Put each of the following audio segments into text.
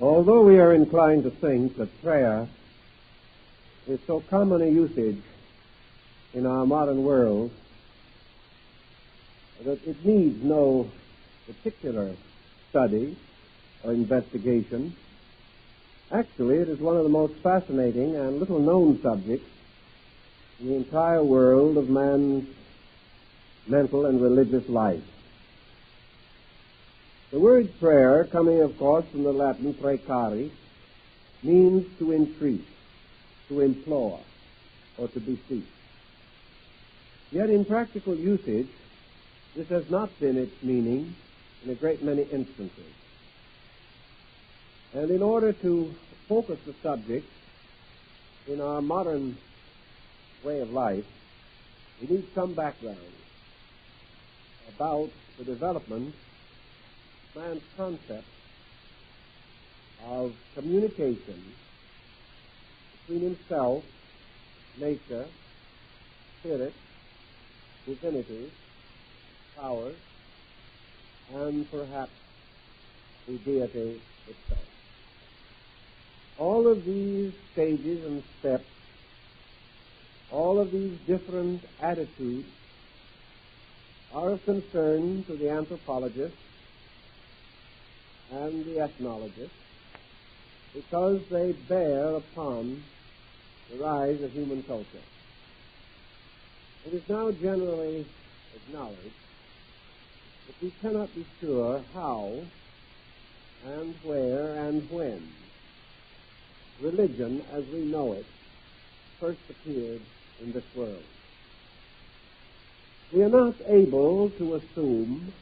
Although we are inclined to think that prayer is so common a usage in our modern world that it needs no particular study or investigation, actually it is one of the most fascinating and little-known subjects in the entire world of man's mental and religious life. The word prayer, coming of course from the Latin precari, means to entreat, to implore, or to beseech. Yet in practical usage, this has not been its meaning in a great many instances. And in order to focus the subject in our modern way of life, we need some background about the development of man's concept of communication between himself, nature, spirit, divinity, powers, and perhaps the deity itself. All of these stages and steps, all of these different attitudes are of concern to the anthropologist and the ethnologist because they bear upon the rise of human culture. It is now generally acknowledged that we cannot be sure how and where and when religion as we know it first appeared in this world. We are not able to assume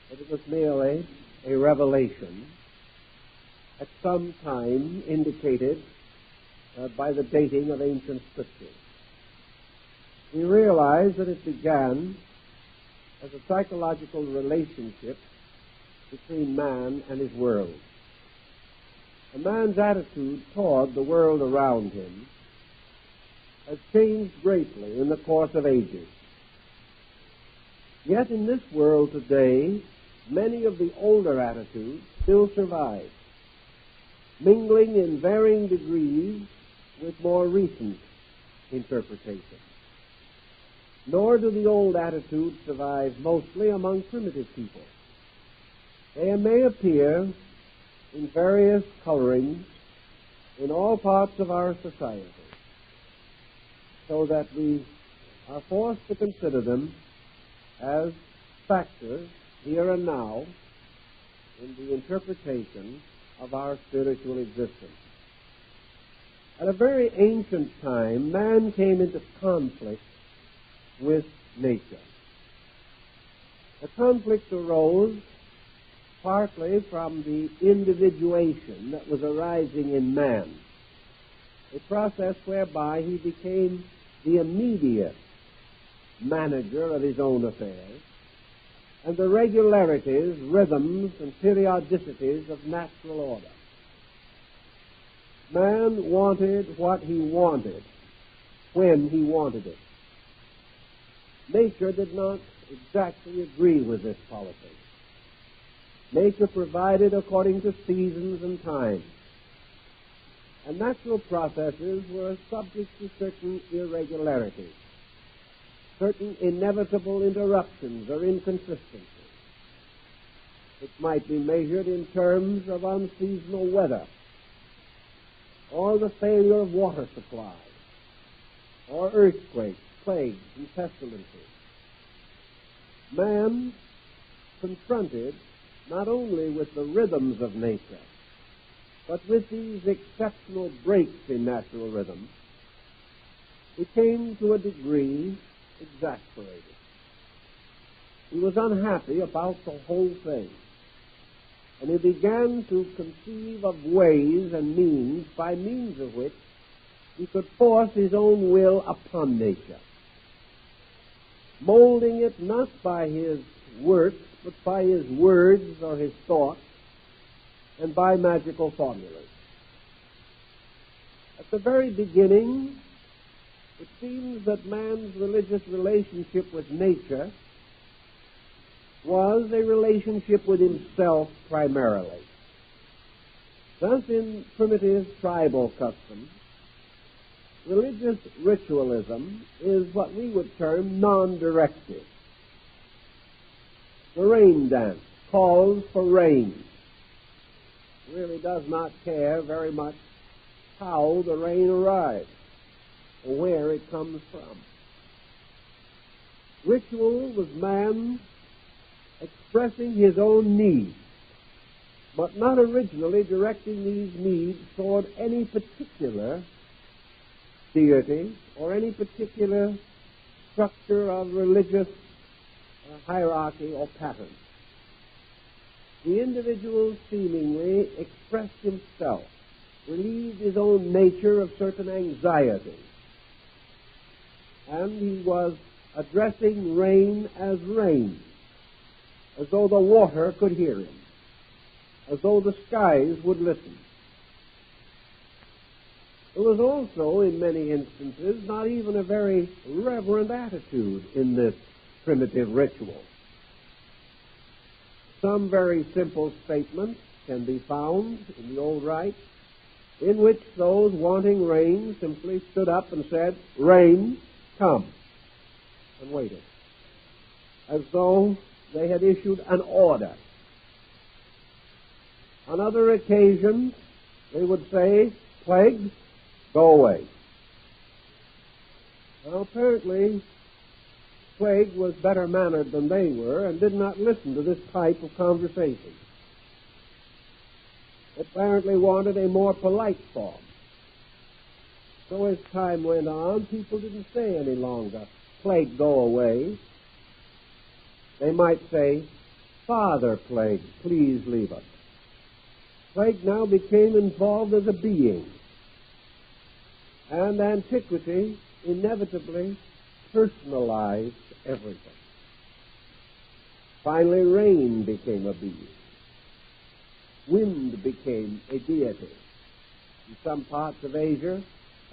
that it was merely a revelation at some time indicated by the dating of ancient scriptures. We realize that it began as a psychological relationship between man and his world. A man's attitude toward the world around him has changed greatly in the course of ages. Yet in this world today, many of the older attitudes still survive, mingling in varying degrees with more recent interpretations. Nor do the old attitudes survive mostly among primitive people. They may appear in various colorings in all parts of our society, so that we are forced to consider them as factors here and now in the interpretation of our spiritual existence. At a very ancient time, man came into conflict with nature. The conflict arose partly from the individuation that was arising in man, a process whereby he became the immediate manager of his own affairs, and the regularities, rhythms, and periodicities of natural order. Man wanted what he wanted when he wanted it. Nature did not exactly agree with this policy. Nature provided according to seasons and times. And natural processes were subject to certain irregularities, certain inevitable interruptions or inconsistencies, which might be measured in terms of unseasonal weather, or the failure of water supply, or earthquakes, plagues, and pestilences. Man, confronted not only with the rhythms of nature, but with these exceptional breaks in natural rhythm, became to a degree exasperated. He was unhappy about the whole thing, and he began to conceive of ways and means by means of which he could force his own will upon nature, molding it not by his works, but by his words or his thoughts, and by magical formulas. At the very beginning, it seems that man's religious relationship with nature was a relationship with himself primarily. Thus, in primitive tribal custom, religious ritualism is what we would term non-directive. The rain dance calls for rain. It really does not care very much how the rain arrives or where it comes from. Ritual was man expressing his own needs, but not originally directing these needs toward any particular deity or any particular structure of religious hierarchy or pattern. The individual seemingly expressed himself, relieved his own nature of certain anxiety, and he was addressing rain, as though the water could hear him, as though the skies would listen. There was also, in many instances, not even a very reverent attitude in this primitive ritual. Some very simple statements can be found in the old rites in which those wanting rain simply stood up and said, "Rain, come," and waited, as though they had issued an order. On other occasions, they would say, "Plague, go away." Now, apparently, Plague was better mannered than they were and did not listen to this type of conversation. It apparently wanted a more polite form. So as time went on, people didn't say any longer, "Plague, go away." They might say, "Father Plague, please leave us." Plague now became involved as a being, and antiquity inevitably personalized everything. Finally, rain became a being. Wind became a deity. In some parts of Asia,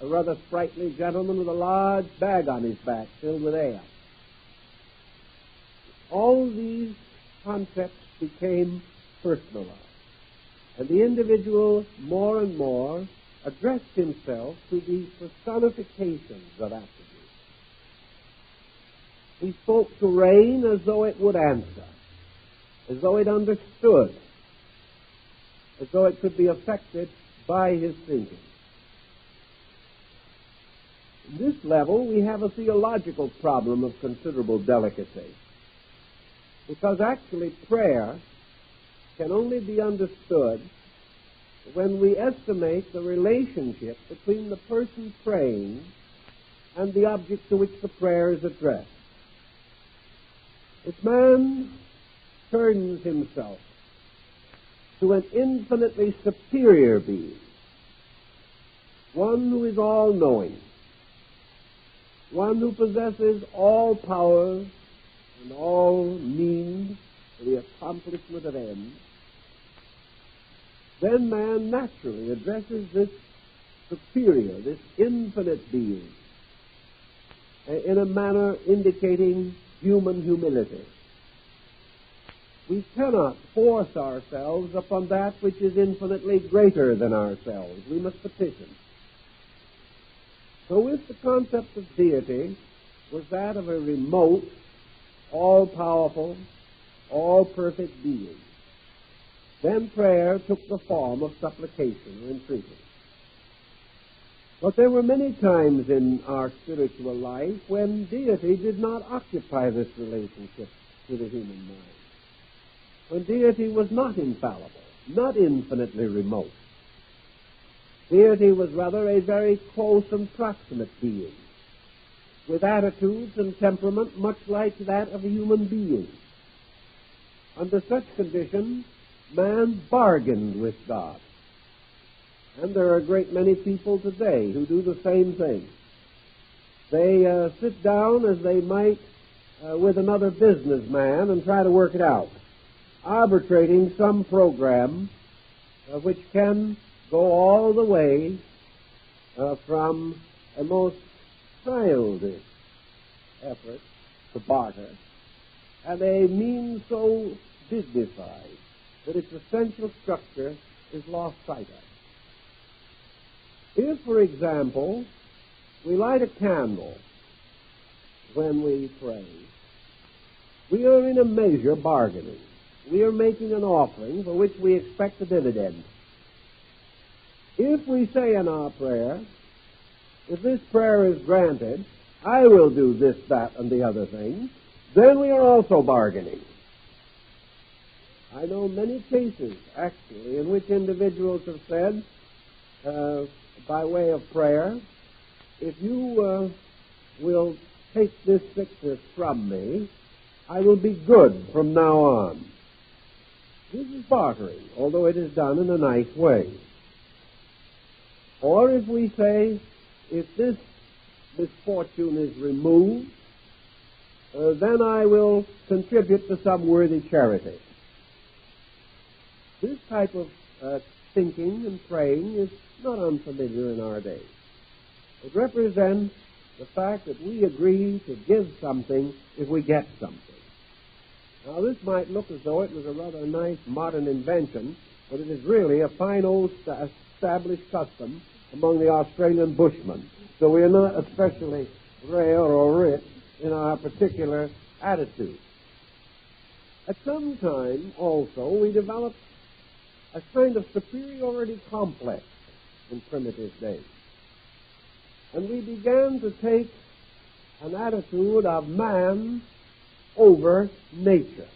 a rather sprightly gentleman with a large bag on his back filled with air. All these concepts became personalized, and the individual more and more addressed himself to the personifications of attributes. He spoke to rain as though it would answer, as though it understood, as though it could be affected by his thinking. At this level, we have a theological problem of considerable delicacy, because actually prayer can only be understood when we estimate the relationship between the person praying and the object to which the prayer is addressed. If man turns himself to an infinitely superior being, one who is all-knowing, one who possesses all powers and all means for the accomplishment of ends, then man naturally addresses this superior, this infinite being, in a manner indicating human humility. We cannot force ourselves upon that which is infinitely greater than ourselves. We must petition. So if the concept of deity was that of a remote, all-powerful, all-perfect being, then prayer took the form of supplication or entreaty. But there were many times in our spiritual life when deity did not occupy this relationship to the human mind, when deity was not infallible, not infinitely remote. Deity was rather a very close and proximate being, with attitudes and temperament much like that of a human being. Under such conditions, man bargained with God. And there are a great many people today who do the same thing. They sit down as they might with another businessman and try to work it out, arbitrating some program which can go all the way from a most childish effort to barter and a means so dignified that its essential structure is lost sight of. If, for example, we light a candle when we pray, we are in a measure bargaining. We are making an offering for which we expect a dividend. If we say in our prayer, if this prayer is granted, I will do this, that, and the other thing, then we are also bargaining. I know many cases, actually, in which individuals have said, by way of prayer, if you will take this sickness from me, I will be good from now on. This is bartering, although it is done in a nice way. Or if we say, if this misfortune is removed, then I will contribute to some worthy charity. This type of thinking and praying is not unfamiliar in our day. It represents the fact that we agree to give something if we get something. Now, this might look as though it was a rather nice modern invention, but it is really a fine old established custom among the Australian bushmen. So we are not especially rare or rich in our particular attitude. At some time, also, we developed a kind of superiority complex in primitive days. And we began to take an attitude of man over nature,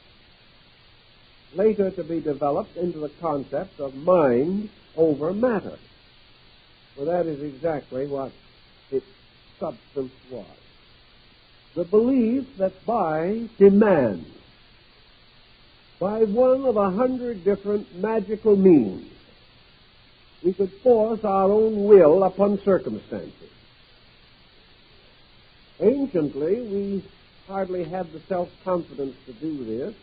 later to be developed into the concept of mind over matter. Well, that is exactly what its substance was. The belief that by demand, by one of 100 different magical means, we could force our own will upon circumstances. Anciently, we hardly had the self-confidence to do this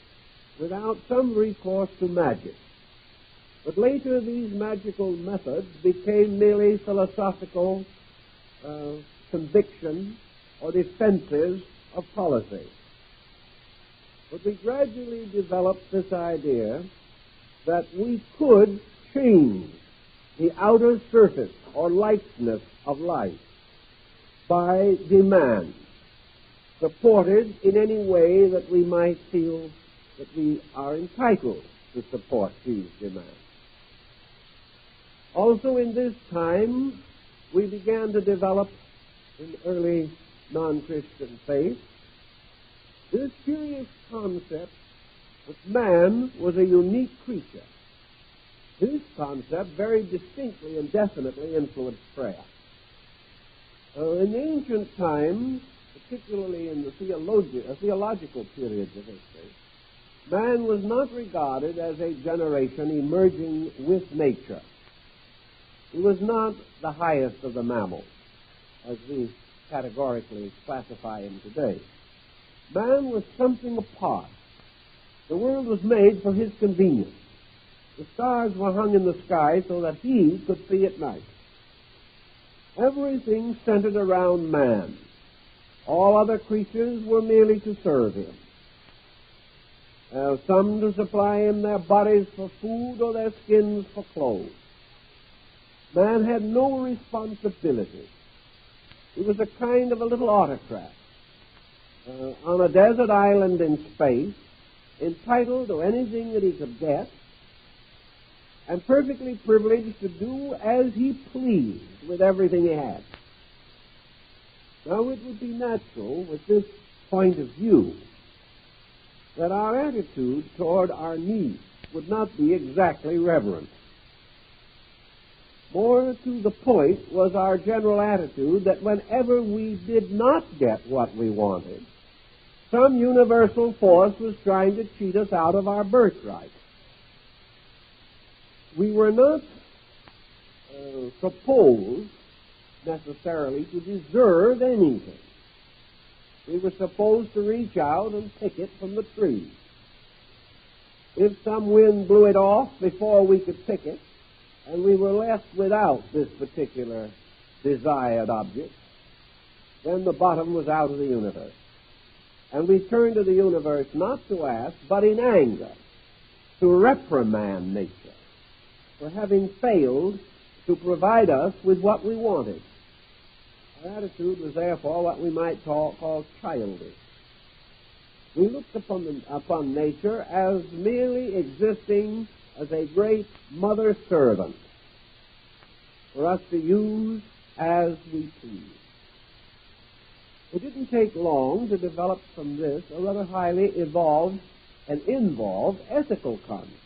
without some recourse to magic. But later these magical methods became merely philosophical conviction or defenses of policy. But we gradually developed this idea that we could change the outer surface or lightness of life by demand, supported in any way that we might feel that we are entitled to support these demands. Also in this time, we began to develop in early non-Christian faith this curious concept that man was a unique creature. This concept very distinctly and definitely influenced prayer. In ancient times, particularly in the theological periods of history, man was not regarded as a generation emerging with nature. He was not the highest of the mammals, as we categorically classify him today. Man was something apart. The world was made for his convenience. The stars were hung in the sky so that he could see at night. Everything centered around man. All other creatures were merely to serve him. Some to supply him their bodies for food or their skins for clothes. Man had no responsibility. He was a kind of a little autocrat on a desert island in space, entitled to anything that he could get, and perfectly privileged to do as he pleased with everything he had. Now, it would be natural, with this point of view, that our attitude toward our needs would not be exactly reverent. More to the point was our general attitude that whenever we did not get what we wanted, some universal force was trying to cheat us out of our birthright. We were not supposed necessarily to deserve anything. We were supposed to reach out and pick it from the tree. If some wind blew it off before we could pick it, and we were left without this particular desired object, then the bottom was out of the universe. And we turned to the universe not to ask, but in anger, to reprimand nature for having failed to provide us with what we wanted. Our attitude was therefore what we might call childish. We looked upon nature as merely existing as a great mother servant for us to use as we please. It didn't take long to develop from this a rather highly evolved and involved ethical concept.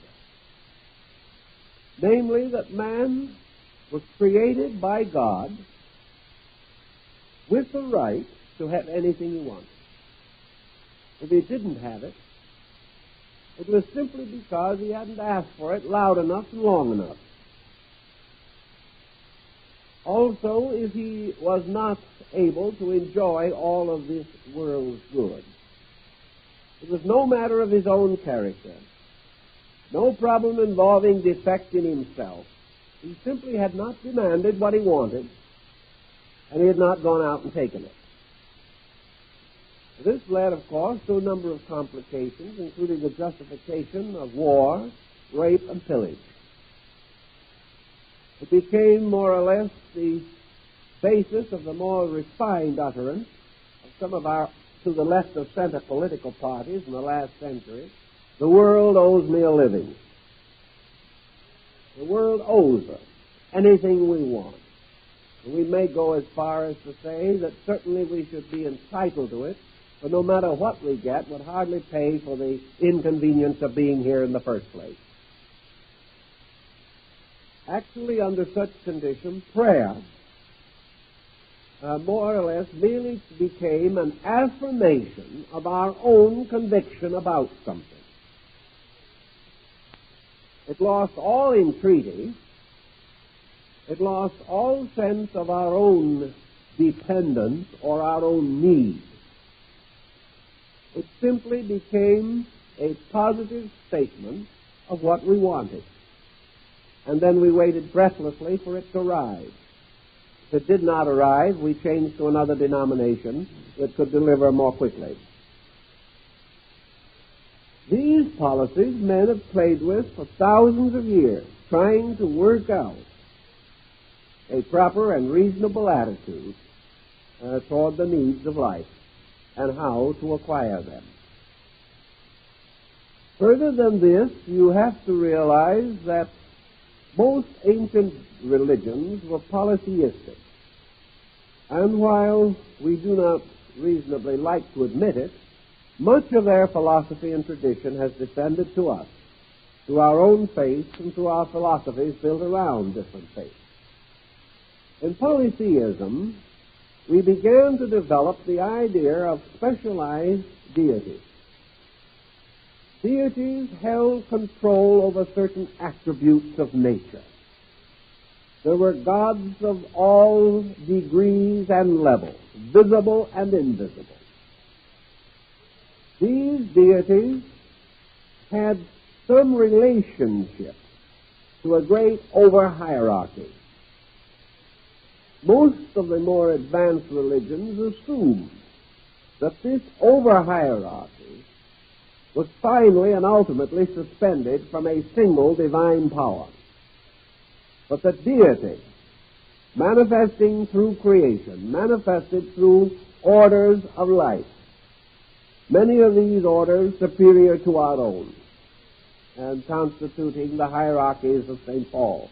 Namely, that man was created by God with the right to have anything he wanted. If he didn't have it, it was simply because he hadn't asked for it loud enough and long enough. Also, if he was not able to enjoy all of this world's good, it was no matter of his own character, no problem involving defect in himself. He simply had not demanded what he wanted, and he had not gone out and taken it. This led, of course, to a number of complications, including the justification of war, rape, and pillage. It became more or less the basis of the more refined utterance of some of our to the left of center political parties in the last century. The world owes me a living. The world owes us anything we want. And we may go as far as to say that certainly we should be entitled to it, but no matter what we get, would hardly pay for the inconvenience of being here in the first place. Actually, under such conditions, prayer more or less merely became an affirmation of our own conviction about something. It lost all entreaty. It lost all sense of our own dependence or our own need. It simply became a positive statement of what we wanted. And then we waited breathlessly for it to arrive. If it did not arrive, we changed to another denomination that could deliver more quickly. These policies men have played with for thousands of years, trying to work out a proper and reasonable attitude toward the needs of life and how to acquire them. Further than this, you have to realize that most ancient religions were polytheistic. And while we do not reasonably like to admit it, much of their philosophy and tradition has descended to us, through our own faith and through our philosophies built around different faiths. In polytheism, we began to develop the idea of specialized deities. Deities held control over certain attributes of nature. There were gods of all degrees and levels, visible and invisible. These deities had some relationship to a great over-hierarchy. Most of the more advanced religions assume that this over-hierarchy was finally and ultimately suspended from a single divine power. But that deity, manifesting through creation, manifested through orders of life, many of these orders superior to our own, and constituting the hierarchies of St. Paul.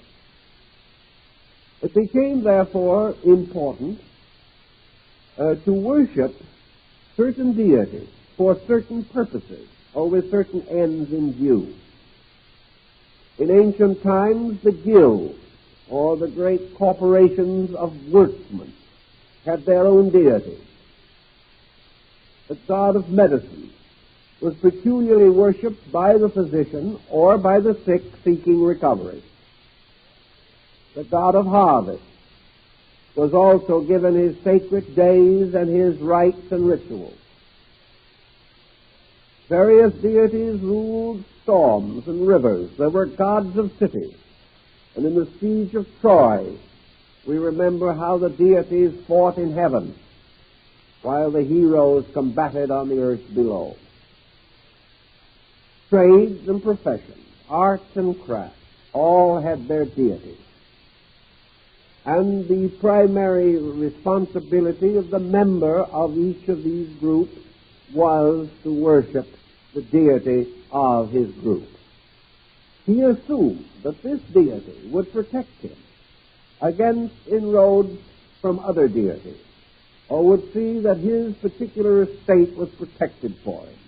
It became, therefore, important to worship certain deities for certain purposes or with certain ends in view. In ancient times, the guilds or the great corporations of workmen had their own deities. The god of medicine was peculiarly worshipped by the physician or by the sick seeking recovery. The god of harvest was also given his sacred days and his rites and rituals. Various deities ruled storms and rivers. There were gods of cities. And in the siege of Troy, we remember how the deities fought in heaven while the heroes combated on the earth below. Trades and professions, arts and crafts, all had their deities. And the primary responsibility of the member of each of these groups was to worship the deity of his group. He assumed that this deity would protect him against inroads from other deities, or would see that his particular estate was protected for him.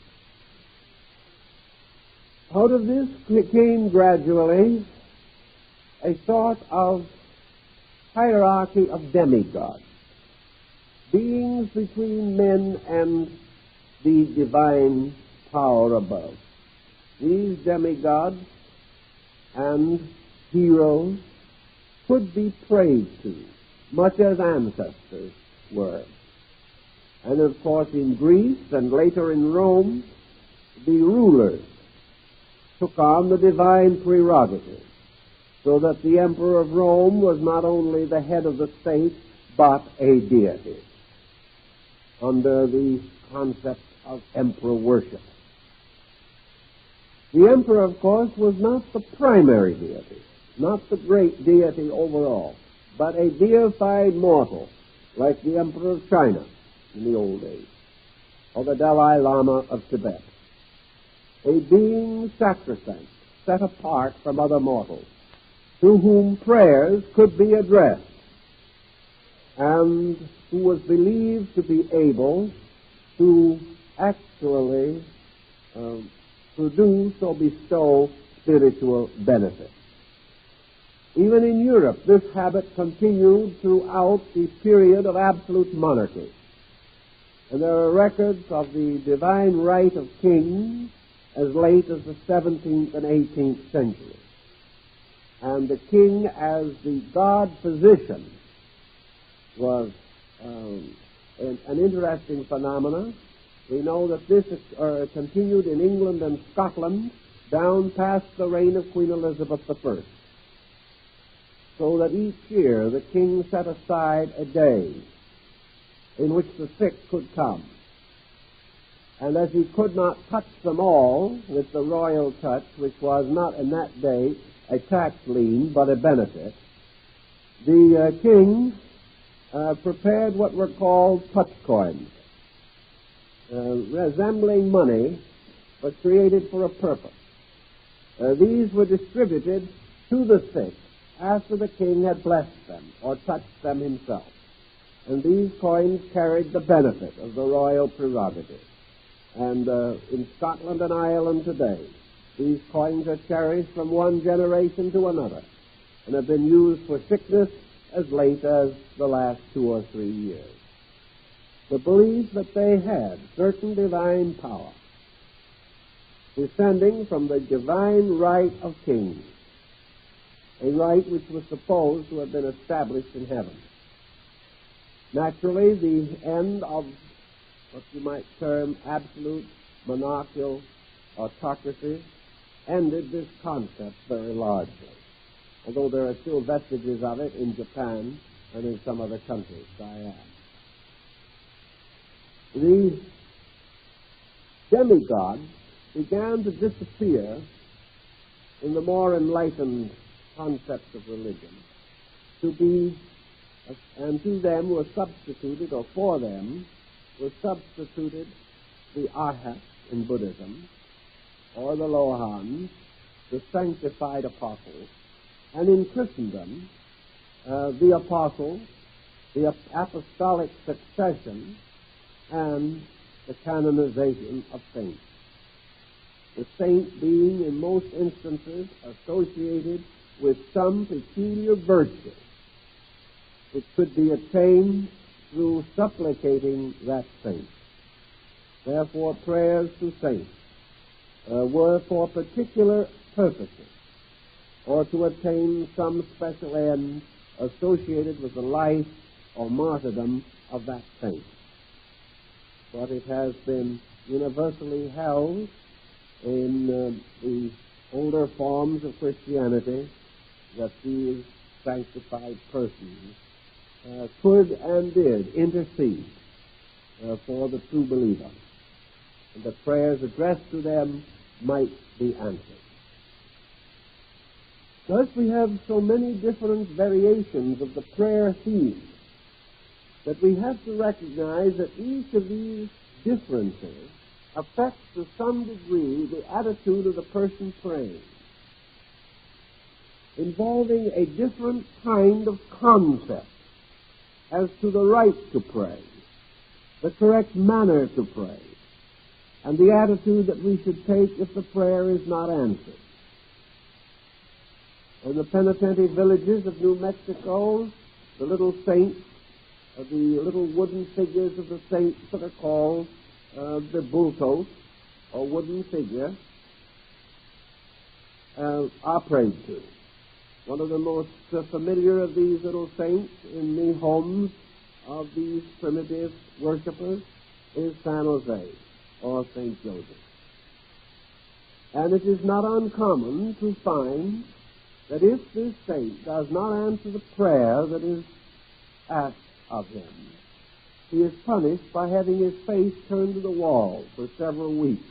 Out of this came gradually a sort of hierarchy of demigods, beings between men and the divine power above. These demigods and heroes could be prayed to, much as ancestors were. And of course in Greece and later in Rome, the rulers took on the divine prerogative, so that the emperor of Rome was not only the head of the state, but a deity, under the concept of emperor worship. The emperor, of course, was not the primary deity, not the great deity overall, but a deified mortal, like the emperor of China in the old days, or the Dalai Lama of Tibet. A being sacrosanct, set apart from other mortals, to whom prayers could be addressed, and who was believed to be able to actually produce or bestow spiritual benefit. Even in Europe, this habit continued throughout the period of absolute monarchy. And there are records of the divine right of kings as late as the 17th and 18th century. And the king as the god physician was an interesting phenomenon. We know that this continued in England and Scotland down past the reign of Queen Elizabeth I. So that each year the king set aside a day in which the sick could come. And as he could not touch them all with the royal touch, which was not in that day a tax lien but a benefit, the king prepared what were called touch coins, resembling money, but created for a purpose. These were distributed to the sick after the king had blessed them or touched them himself. And these coins carried the benefit of the royal prerogative. And in Scotland and Ireland today, these coins are cherished from one generation to another and have been used for sickness as late as the last 2 or 3 years. The belief that they had certain divine power descending from the divine right of kings, a right which was supposed to have been established in heaven. Naturally, the end of what you might term absolute monarchical autocracy ended this concept very largely, although there are still vestiges of it in Japan and in some other countries, Siam. The demigods began to disappear in the more enlightened concepts of religion, and to them were substituted, or for them was substituted, the Arhats in Buddhism, or the Lohans, the sanctified apostles, and in Christendom, the apostles, the apostolic succession, and the canonization of saints. The saint being, in most instances, associated with some peculiar virtue which could be attained through supplicating that saint. Therefore, prayers to saints were for particular purposes, or to attain some special end associated with the life or martyrdom of that saint. But it has been universally held in the older forms of Christianity that these sanctified persons could and did intercede for the true believer, and that prayers addressed to them might be answered. Thus we have so many different variations of the prayer theme that we have to recognize that each of these differences affects to some degree the attitude of the person praying, involving a different kind of concept as to the right to pray, the correct manner to pray, and the attitude that we should take if the prayer is not answered. In the penitentiary villages of New Mexico, the little saints, the little wooden figures of the saints that are called the bultos, or wooden figure, are prayed to. One of the most familiar of these little saints in the homes of these primitive worshippers is San Jose, or St. Joseph. And it is not uncommon to find that if this saint does not answer the prayer that is asked of him, he is punished by having his face turned to the wall for several weeks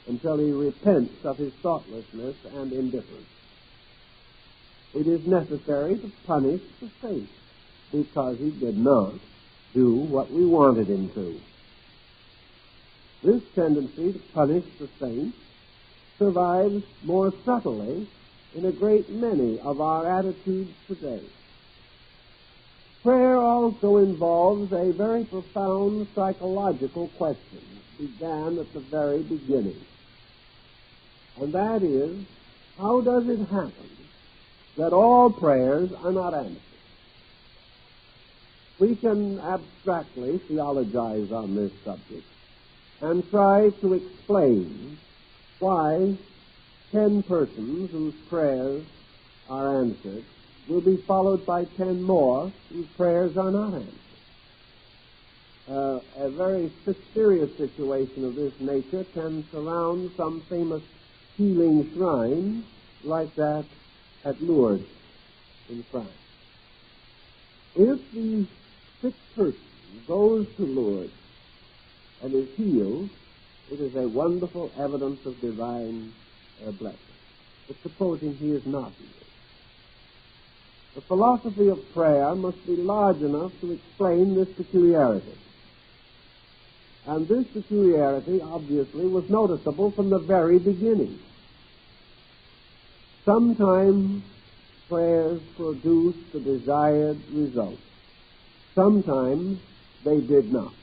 until he repents of his thoughtlessness and indifference. It is necessary to punish the saint because he did not do what we wanted him to. This tendency to punish the saint survives more subtly in a great many of our attitudes today. Prayer also involves a very profound psychological question that began at the very beginning. And that is, how does it happen that all prayers are not answered? We can abstractly theologize on this subject and try to explain why 10 persons whose prayers are answered will be followed by 10 more whose prayers are not answered. A very serious situation of this nature can surround some famous healing shrine like that at Lourdes in France. If the sick person goes to Lourdes and is healed, it is a wonderful evidence of divine blessing. But supposing he is not healed, the philosophy of prayer must be large enough to explain this peculiarity. And this peculiarity, obviously, was noticeable from the very beginning. Sometimes prayers produced the desired result. Sometimes they did not.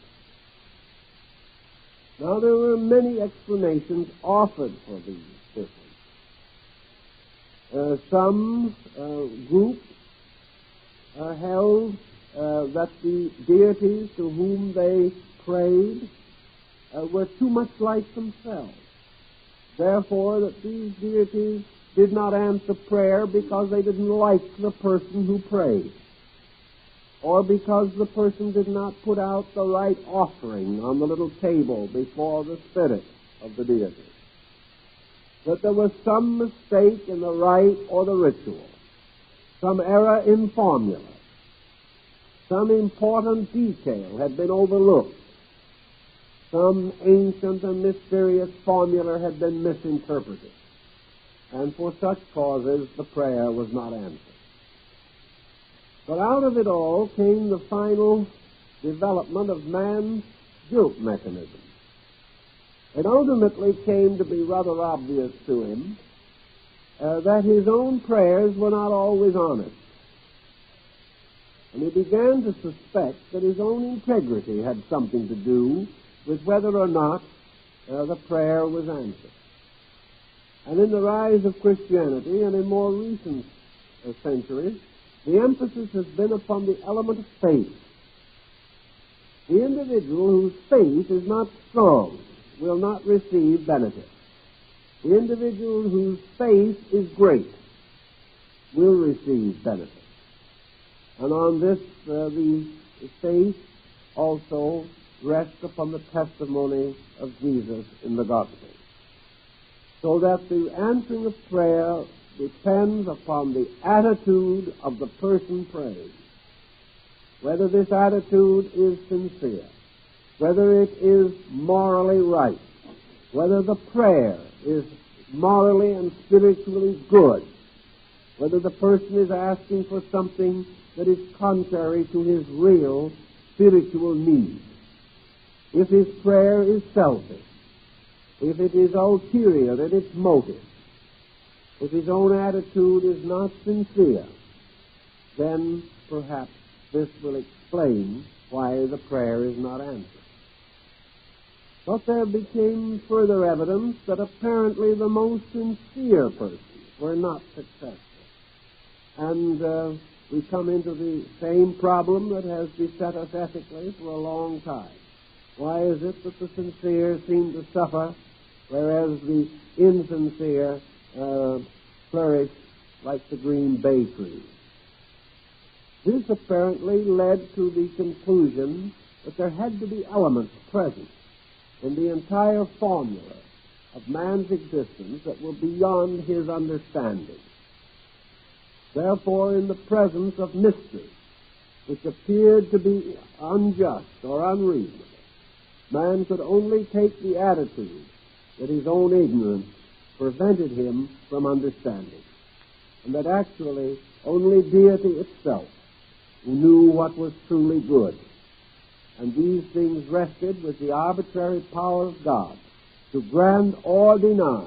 Now, there were many explanations offered for these differences. Some groups held that the deities to whom they prayed were too much like themselves. Therefore, that these deities did not answer prayer because they didn't like the person who prayed, or because the person did not put out the right offering on the little table before the spirit of the deity. That there was some mistake in the rite or the ritual, some error in formula, some important detail had been overlooked, some ancient and mysterious formula had been misinterpreted, and for such causes the prayer was not answered. But out of it all came the final development of man's guilt mechanism. It ultimately came to be rather obvious to him that his own prayers were not always honest. And he began to suspect that his own integrity had something to do with whether or not the prayer was answered. And in the rise of Christianity and in more recent centuries, the emphasis has been upon the element of faith. The individual whose faith is not strong will not receive benefit. The individual whose faith is great will receive benefit. And on this, the faith also rests upon the testimony of Jesus in the gospel. So that the answering of prayer depends upon the attitude of the person praying. Whether this attitude is sincere, whether it is morally right, whether the prayer is morally and spiritually good, whether the person is asking for something that is contrary to his real spiritual need. If his prayer is selfish, if it is ulterior in its motive, if his own attitude is not sincere, then perhaps this will explain why the prayer is not answered. But there became further evidence that apparently the most sincere persons were not successful. And we come into the same problem that has beset us ethically for a long time. Why is it that the sincere seem to suffer, whereas the insincere flourish like the green bay tree? This apparently led to the conclusion that there had to be elements present in the entire formula of man's existence that were beyond his understanding. Therefore, in the presence of mysteries which appeared to be unjust or unreasonable, man could only take the attitude that his own ignorance prevented him from understanding, and that actually only deity itself knew what was truly good. And these things rested with the arbitrary power of God to grant or deny,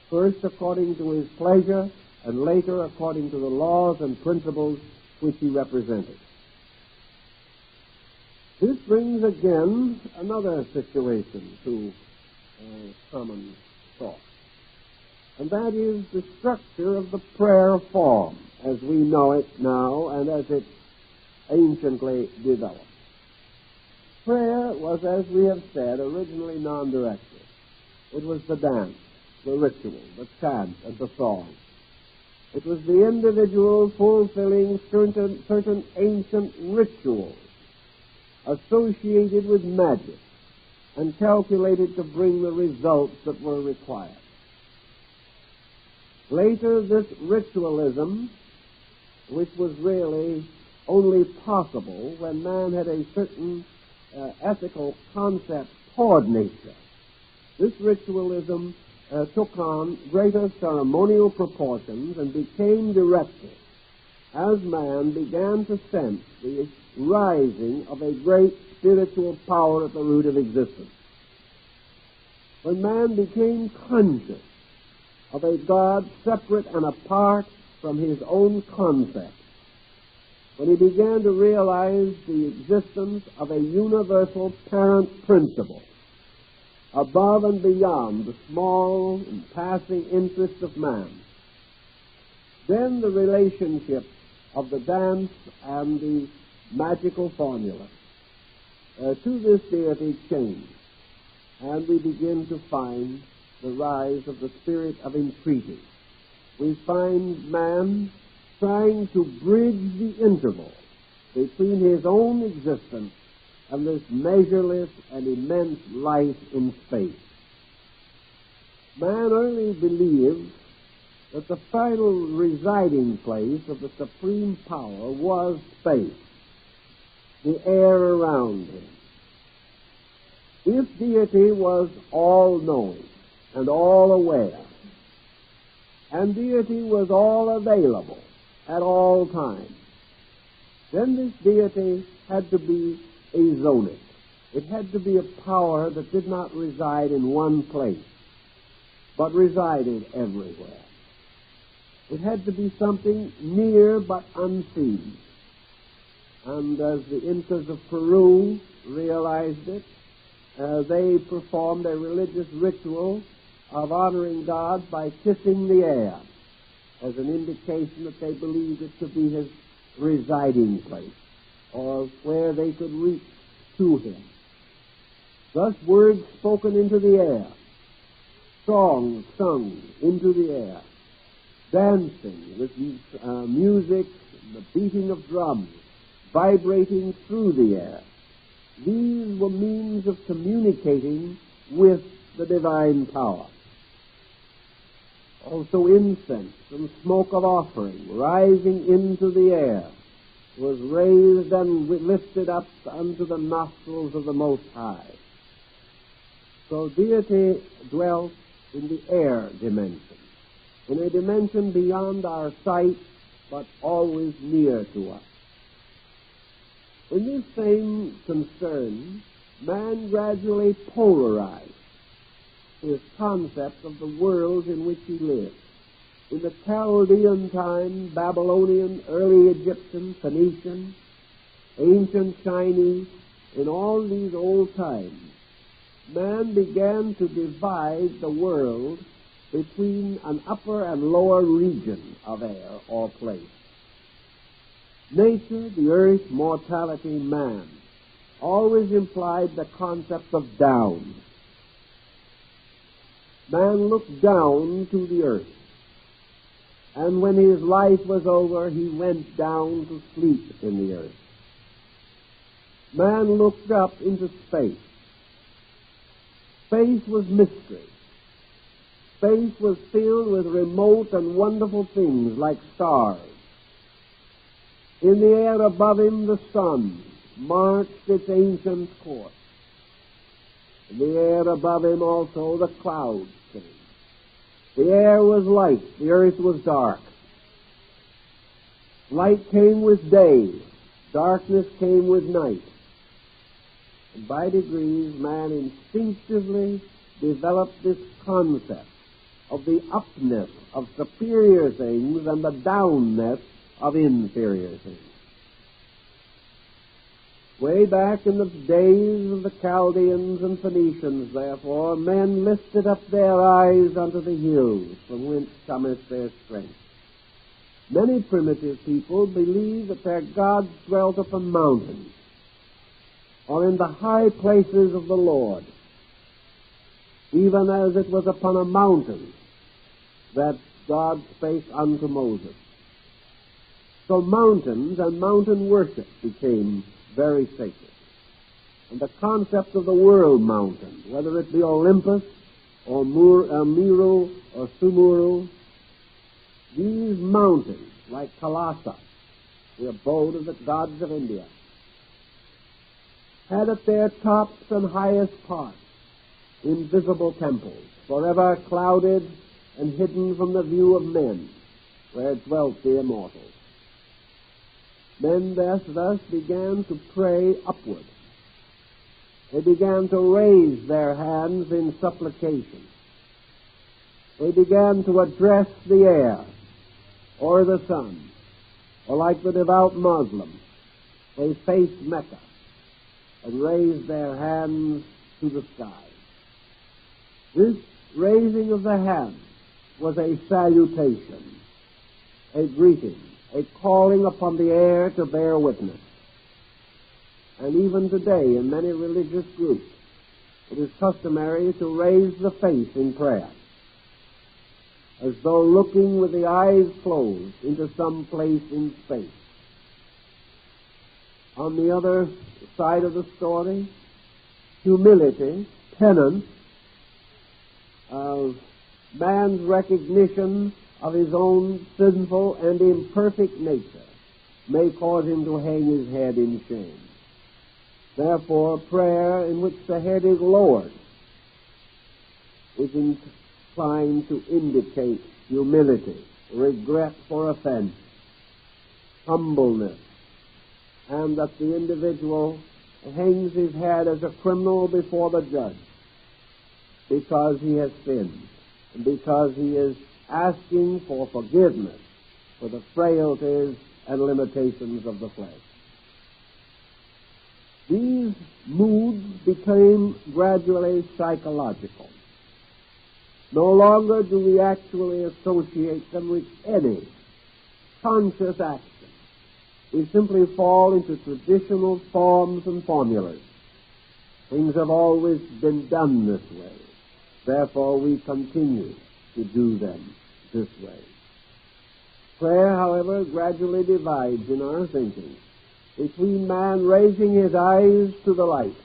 first according to his pleasure, and later according to the laws and principles which he represented. This brings again another situation to common thought, and that is the structure of the prayer form as we know it now and as it anciently developed. Prayer was, as we have said, originally non-directive. It was the dance, the ritual, the chant, and the song. It was the individual fulfilling certain ancient rituals associated with magic and calculated to bring the results that were required. Later, this ritualism, which was really only possible when man had a certain ethical concept toward nature, this ritualism took on greater ceremonial proportions and became directed as man began to sense the rising of a great spiritual power at the root of existence. When man became conscious of a God separate and apart from his own concept, when he began to realize the existence of a universal parent principle above and beyond the small and passing interests of man, then the relationship of the dance and the magical formula to this deity changed, and we begin to find the rise of the spirit of entreaty. We find man trying to bridge the interval between his own existence and this measureless and immense life in space. Man early believed that the final residing place of the supreme power was space, the air around him. If deity was all-knowing and all-aware, and deity was all-available at all times, then this deity had to be azonic. It had to be a power that did not reside in one place, but resided everywhere. It had to be something near but unseen. And as the Incas of Peru realized it, they performed a religious ritual of honoring God by kissing the air as an indication that they believed it to be his residing place, or where they could reach to him. Thus words spoken into the air, songs sung into the air, dancing with music, the beating of drums, vibrating through the air. These were means of communicating with the divine power. Also incense and smoke of offering rising into the air was raised and lifted up unto the nostrils of the Most High. So deity dwelt in the air dimension. in a dimension beyond our sight, but always near to us. In this same concern, man gradually polarized his concept of the world in which he lived. In the Chaldean time, Babylonian, early Egyptian, Phoenician, ancient Chinese, in all these old times, man began to divide the world between an upper and lower region of air or place. Nature, the earth, mortality, man, always implied the concept of down. Man looked down to the earth, and when his life was over, he went down to sleep in the earth. Man looked up into space. Space was mystery. Space was filled with remote and wonderful things like stars. In the air above him, the sun marched its ancient course. In the air above him also the clouds came. The air was light, the earth was dark. Light came with day, darkness came with night. And by degrees, man instinctively developed this concept of the upness of superior things and the downness of inferior things. Way back in the days of the Chaldeans and Phoenicians, therefore, men lifted up their eyes unto the hills, from whence cometh their strength. Many primitive people believed that their gods dwelt upon mountains, or in the high places of the Lord, even as it was upon a mountain that God spake unto Moses. So mountains and mountain worship became very sacred. And the concept of the world mountain, whether it be Olympus or Meru or Sumuru, these mountains, like Kailasa, the abode of the gods of India, had at their tops and highest parts invisible temples, forever clouded and hidden from the view of men, where dwelt the immortals. Men thus began to pray upward. They began to raise their hands in supplication. They began to address the air or the sun, or like the devout Muslims, they faced Mecca and raised their hands to the sky. This raising of the hands was a salutation, a greeting, a calling upon the air to bear witness. And even today, in many religious groups, it is customary to raise the face in prayer, as though looking with the eyes closed into some place in space. On the other side of the story, humility, penance, of man's recognition of his own sinful and imperfect nature may cause him to hang his head in shame. Therefore, prayer in which the head is lowered is inclined to indicate humility, regret for offense, humbleness, and that the individual hangs his head as a criminal before the judge because he has sinned and because he is asking for forgiveness for the frailties and limitations of the flesh. These moods became gradually psychological. No longer do we actually associate them with any conscious action. We simply fall into traditional forms and formulas. Things have always been done this way. Therefore, we continue to do them this way. Prayer, however, gradually divides in our thinking between man raising his eyes to the light,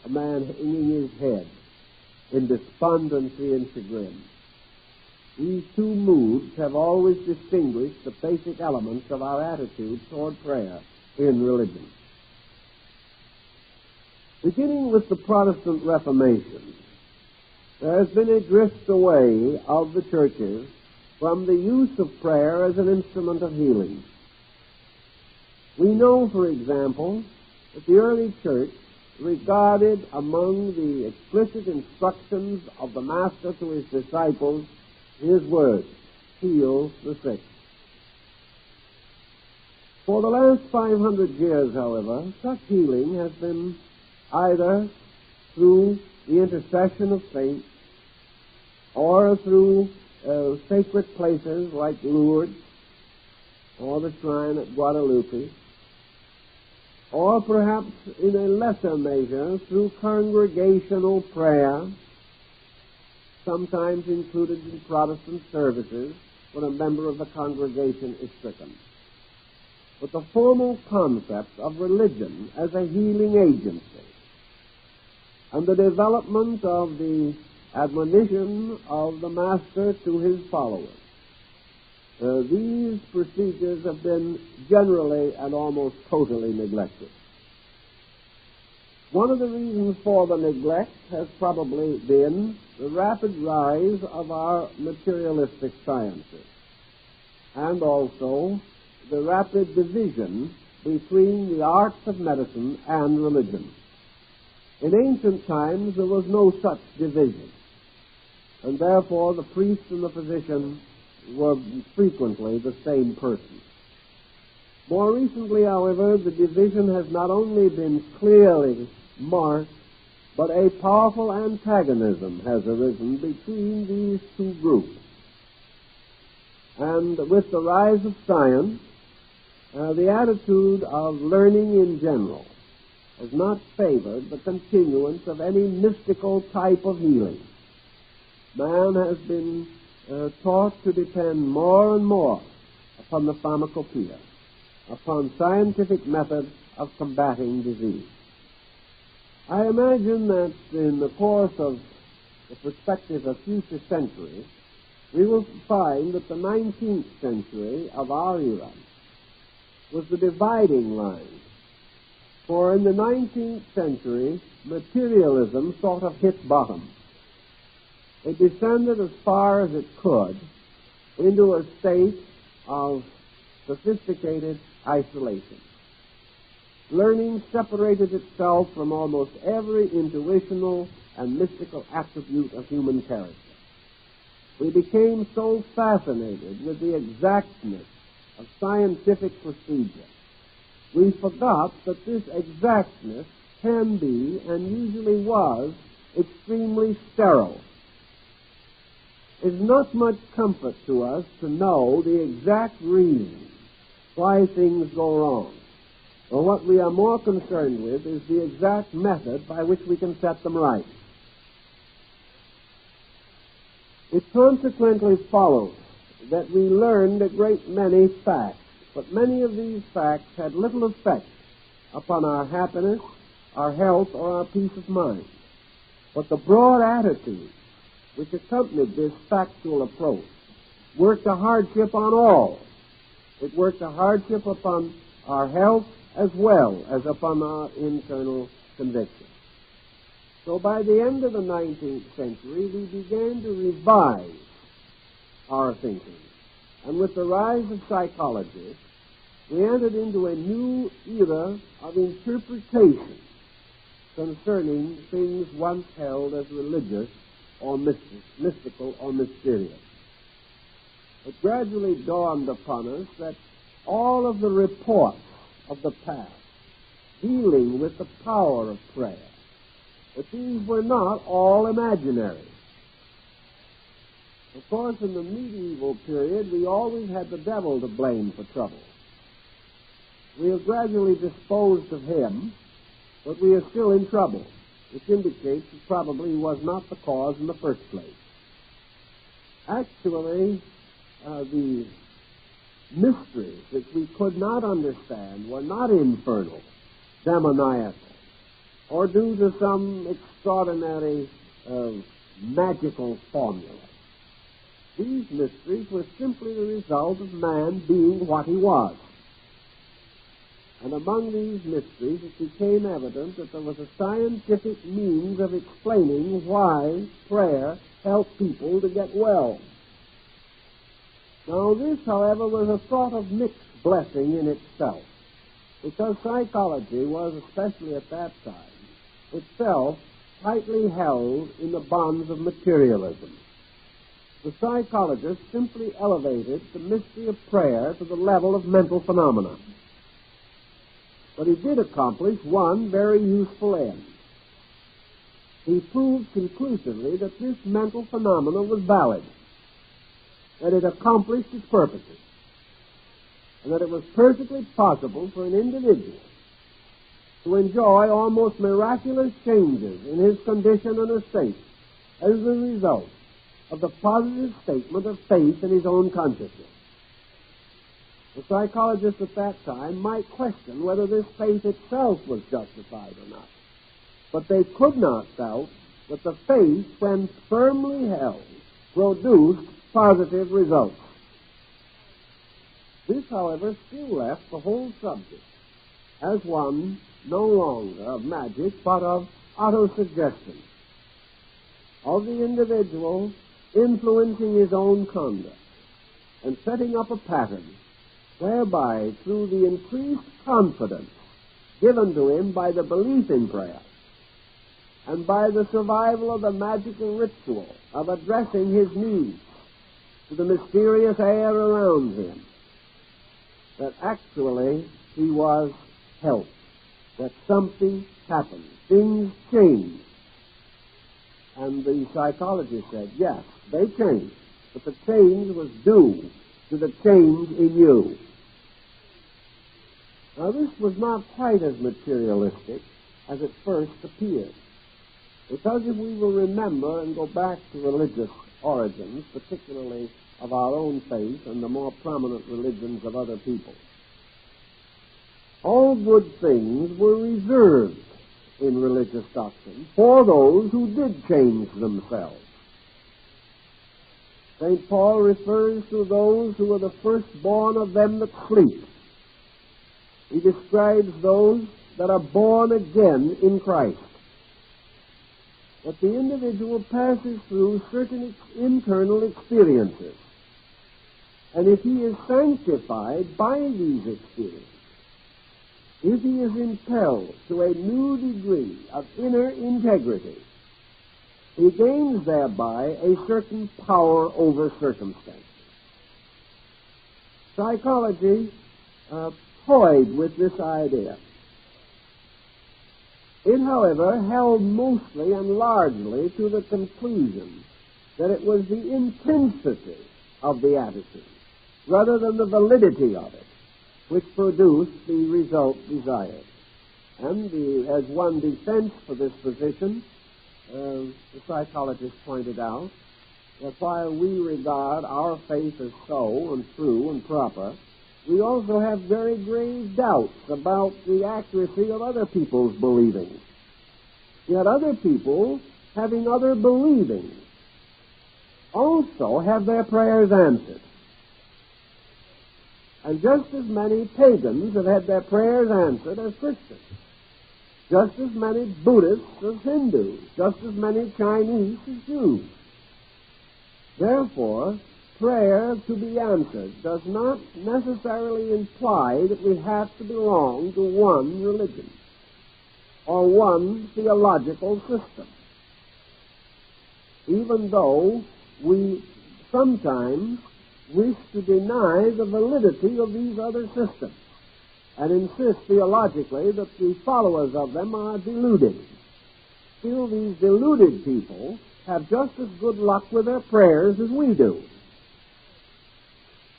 a man hanging his head in despondency and chagrin. These two moods have always distinguished the basic elements of our attitude toward prayer in religion. Beginning with the Protestant Reformation, there has been a drift away of the churches from the use of prayer as an instrument of healing. We know, for example, that the early church regarded among the explicit instructions of the Master to his disciples his words, heal the sick. For the last 500 years, however, such healing has been either through the intercession of saints or through sacred places like Lourdes or the shrine at Guadalupe, or perhaps in a lesser measure through congregational prayer, sometimes included in Protestant services when a member of the congregation is stricken. But the formal concept of religion as a healing agency and the development of the admonition of the Master to his followers, these procedures have been generally and almost totally neglected. One of the reasons for the neglect has probably been the rapid rise of our materialistic sciences, and also the rapid division between the arts of medicine and religion. In ancient times, there was no such division, and therefore the priest and the physician were frequently the same person. More recently, however, the division has not only been clearly marked, but a powerful antagonism has arisen between these two groups. And with the rise of science, the attitude of learning in general has not favored the continuance of any mystical type of healing. Man has been taught to depend more and more upon the pharmacopoeia, upon scientific methods of combating disease. I imagine that in the course of the perspective of future centuries, we will find that the 19th century of our era was the dividing line. For in the 19th century, materialism sort of hit bottom. It descended as far as it could into a state of sophisticated isolation. Learning separated itself from almost every intuitional and mystical attribute of human character. We became so fascinated with the exactness of scientific procedure, we forgot that this exactness can be, and usually was, extremely sterile. It's not much comfort to us to know the exact reason why things go wrong. Well, what we are more concerned with is the exact method by which we can set them right. It consequently follows that we learned a great many facts, but many of these facts had little effect upon our happiness, our health, or our peace of mind. But the broad attitude which accompanied this factual approach worked a hardship on all. It worked a hardship upon our health as well as upon our internal conviction. So by the end of the 19th century, we began to revise our thinking. And with the rise of psychology, we entered into a new era of interpretation concerning things once held as religious or mystical or mysterious. It gradually dawned upon us that all of the reports of the past dealing with the power of prayer, that these were not all imaginary. Of course, in the medieval period, we always had the devil to blame for trouble. We have gradually disposed of him, but we are still in trouble, which indicates that probably he was not the cause in the first place. Actually, the mysteries that we could not understand were not infernal, demoniacal, or due to some extraordinary magical formula. These mysteries were simply the result of man being what he was. And among these mysteries, it became evident that there was a scientific means of explaining why prayer helped people to get well. Now this, however, was a sort of mixed blessing in itself, because psychology was, especially at that time, itself tightly held in the bonds of materialism. The psychologist simply elevated the mystery of prayer to the level of mental phenomena. But he did accomplish one very useful end. He proved conclusively that this mental phenomenon was valid, that it accomplished its purposes, and that it was perfectly possible for an individual to enjoy almost miraculous changes in his condition and estate as a result of the positive statement of faith in his own consciousness. The psychologists at that time might question whether this faith itself was justified or not, but they could not doubt that the faith, when firmly held, produced positive results. This, however, still left the whole subject as one no longer of magic, but of autosuggestion, of the individual influencing his own conduct and setting up a pattern whereby, through the increased confidence given to him by the belief in prayer and by the survival of the magical ritual of addressing his needs to the mysterious air around him, that actually he was helped, that something happened, things changed. And the psychologist said, yes, they changed, but the change was due to the change in you. Now, this was not quite as materialistic as it first appeared, because if we will remember and go back to religious origins, particularly of our own faith and the more prominent religions of other people, all good things were reserved in religious doctrine for those who did change themselves. St. Paul refers to those who are the firstborn of them that sleep. He describes those that are born again in Christ. That the individual passes through certain internal experiences, and if he is sanctified by these experiences, if he is impelled to a new degree of inner integrity, he gains thereby a certain power over circumstances. Psychology toyed with this idea. It, however, held mostly and largely to the conclusion that it was the intensity of the attitude, rather than the validity of it, which produced the result desired. And as one defense for this position, the psychologist pointed out that while we regard our faith as so and true and proper, we also have very grave doubts about the accuracy of other people's believing. Yet other people, having other believing, also have their prayers answered. And just as many pagans have had their prayers answered as Christians, just as many Buddhists as Hindus, just as many Chinese as Jews. Therefore, prayer to be answered does not necessarily imply that we have to belong to one religion or one theological system, even though we sometimes wish to deny the validity of these other systems and insist theologically that the followers of them are deluded. Still, these deluded people have just as good luck with their prayers as we do.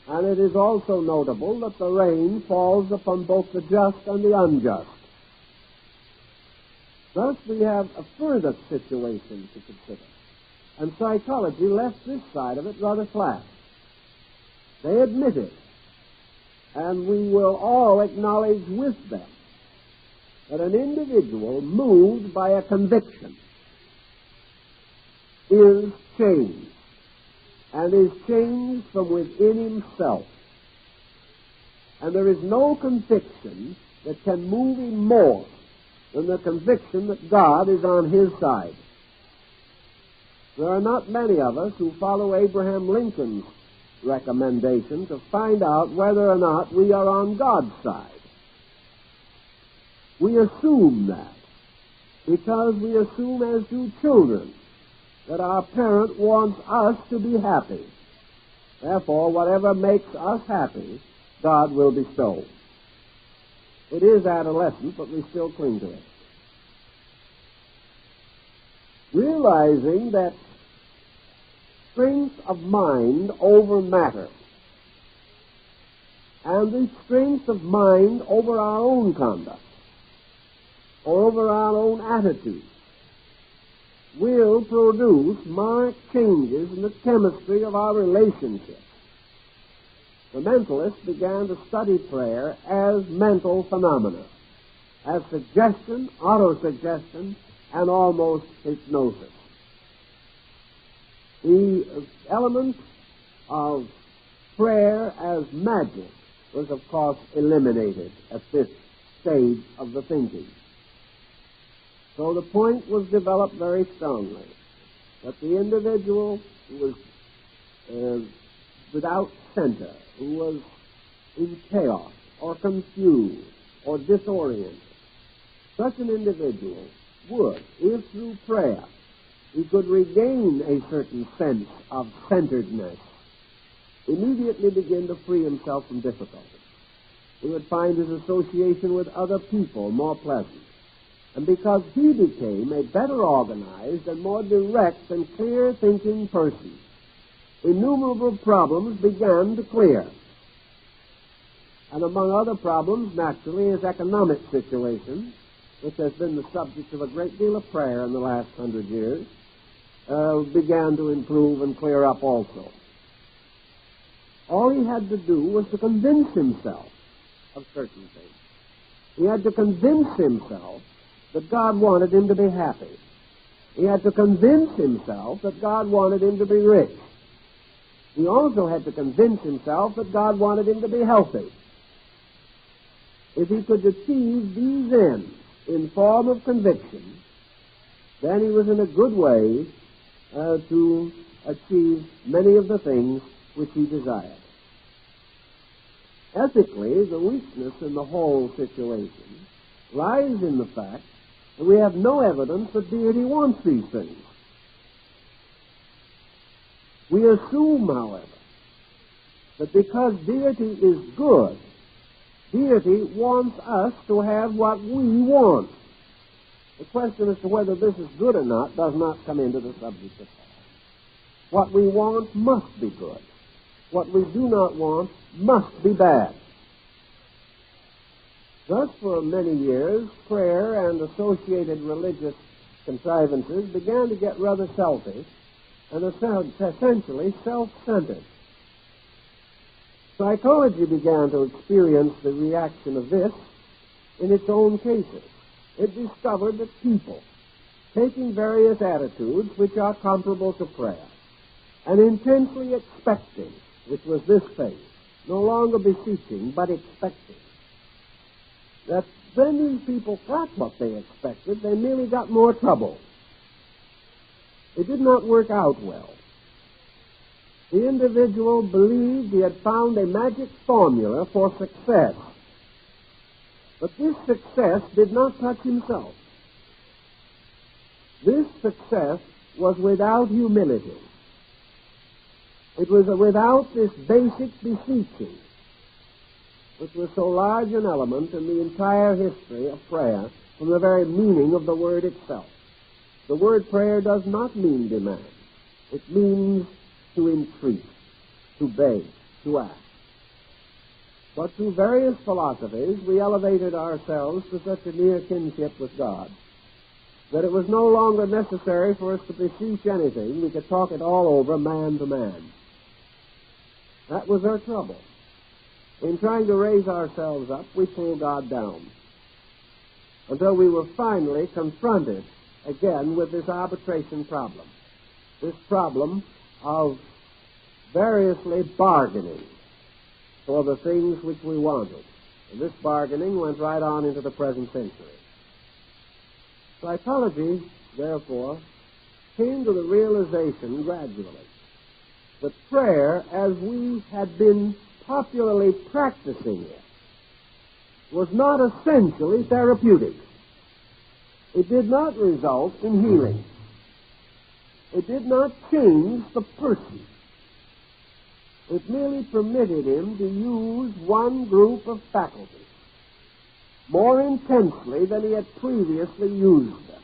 And it is also notable that the rain falls upon both the just and the unjust. Thus, we have a further situation to consider. And psychology left this side of it rather flat. They admit it, and we will all acknowledge with them that an individual moved by a conviction is changed, and is changed from within himself. And there is no conviction that can move him more than the conviction that God is on his side. There are not many of us who follow Abraham Lincoln's recommendation to find out whether or not we are on God's side. We assume that because we assume, as do children, that our parent wants us to be happy. Therefore, whatever makes us happy, God will bestow. It is adolescent, but we still cling to it. Realizing that strength of mind over matter, and the strength of mind over our own conduct, or over our own attitude, will produce marked changes in the chemistry of our relationships. The mentalists began to study prayer as mental phenomena, as suggestion, autosuggestion, and almost hypnosis. The element of prayer as magic was, of course, eliminated at this stage of the thinking. So the point was developed very strongly that the individual who was without center, who was in chaos or confused or disoriented, such an individual would, if through prayer he could regain a certain sense of centeredness, immediately begin to free himself from difficulties. He would find his association with other people more pleasant. And because he became a better organized and more direct and clear-thinking person, innumerable problems began to clear. And among other problems, naturally, his economic situation, which has been the subject of a great deal of prayer in the last 100 years, began to improve and clear up also. All he had to do was to convince himself of certain things. He had to convince himself that God wanted him to be happy. He had to convince himself that God wanted him to be rich. He also had to convince himself that God wanted him to be healthy. If he could achieve these ends in form of conviction, then he was in a good way to achieve many of the things which he desired. Ethically, the weakness in the whole situation lies in the fact that we have no evidence that deity wants these things. We assume, however, that because deity is good, deity wants us to have what we want. The question as to whether this is good or not does not come into the subject at all. What we want must be good. What we do not want must be bad. Thus, for many years, prayer and associated religious contrivances began to get rather selfish and essentially self-centered. Psychology began to experience the reaction of this in its own cases. It discovered that people, taking various attitudes which are comparable to prayer, and intensely expecting, which was this phase, no longer beseeching, but expecting, that when these people got what they expected, they merely got more trouble. It did not work out well. The individual believed he had found a magic formula for success. But this success did not touch himself. This success was without humility. It was without this basic beseeching, which was so large an element in the entire history of prayer from the very meaning of the word itself. The word prayer does not mean demand. It means to entreat, to beg, to ask. But through various philosophies, we elevated ourselves to such a near kinship with God that it was no longer necessary for us to beseech anything. We could talk it all over man to man. That was our trouble. In trying to raise ourselves up, we pulled God down until we were finally confronted again with this arbitration problem, this problem of variously bargaining for the things which we wanted. And this bargaining went right on into the present century. Psychology, therefore, came to the realization gradually that prayer, as we had been popularly practicing it, was not essentially therapeutic. It did not result in healing. It did not change the person. It merely permitted him to use one group of faculties more intensely than he had previously used them,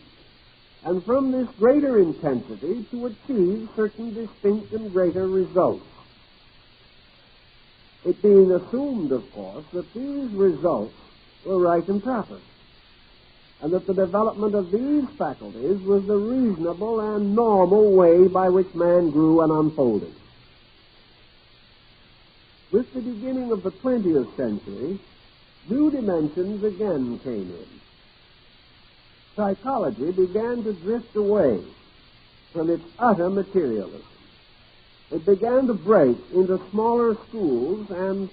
and from this greater intensity to achieve certain distinct and greater results. It being assumed, of course, that these results were right and proper, and that the development of these faculties was the reasonable and normal way by which man grew and unfolded. With the beginning of the 20th century, new dimensions again came in. Psychology began to drift away from its utter materialism. It began to break into smaller schools, and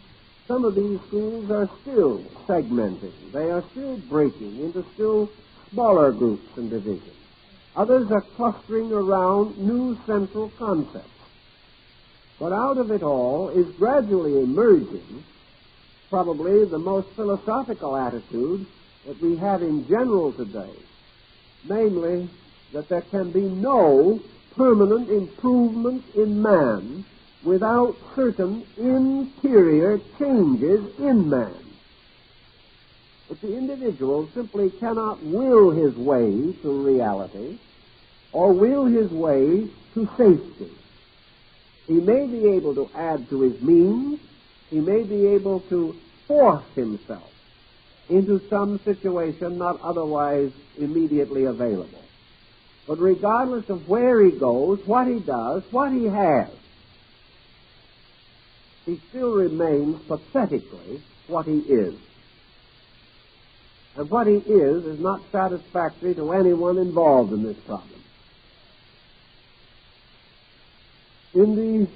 some of these schools are still segmenting. They are still breaking into still smaller groups and divisions. Others are clustering around new central concepts. But out of it all is gradually emerging probably the most philosophical attitude that we have in general today, namely that there can be no permanent improvement in man without certain interior changes in man. But the individual simply cannot will his way to reality or will his way to safety. He may be able to add to his means. He may be able to force himself into some situation not otherwise immediately available. But regardless of where he goes, what he does, what he has, he still remains pathetically what he is. And what he is not satisfactory to anyone involved in this problem. In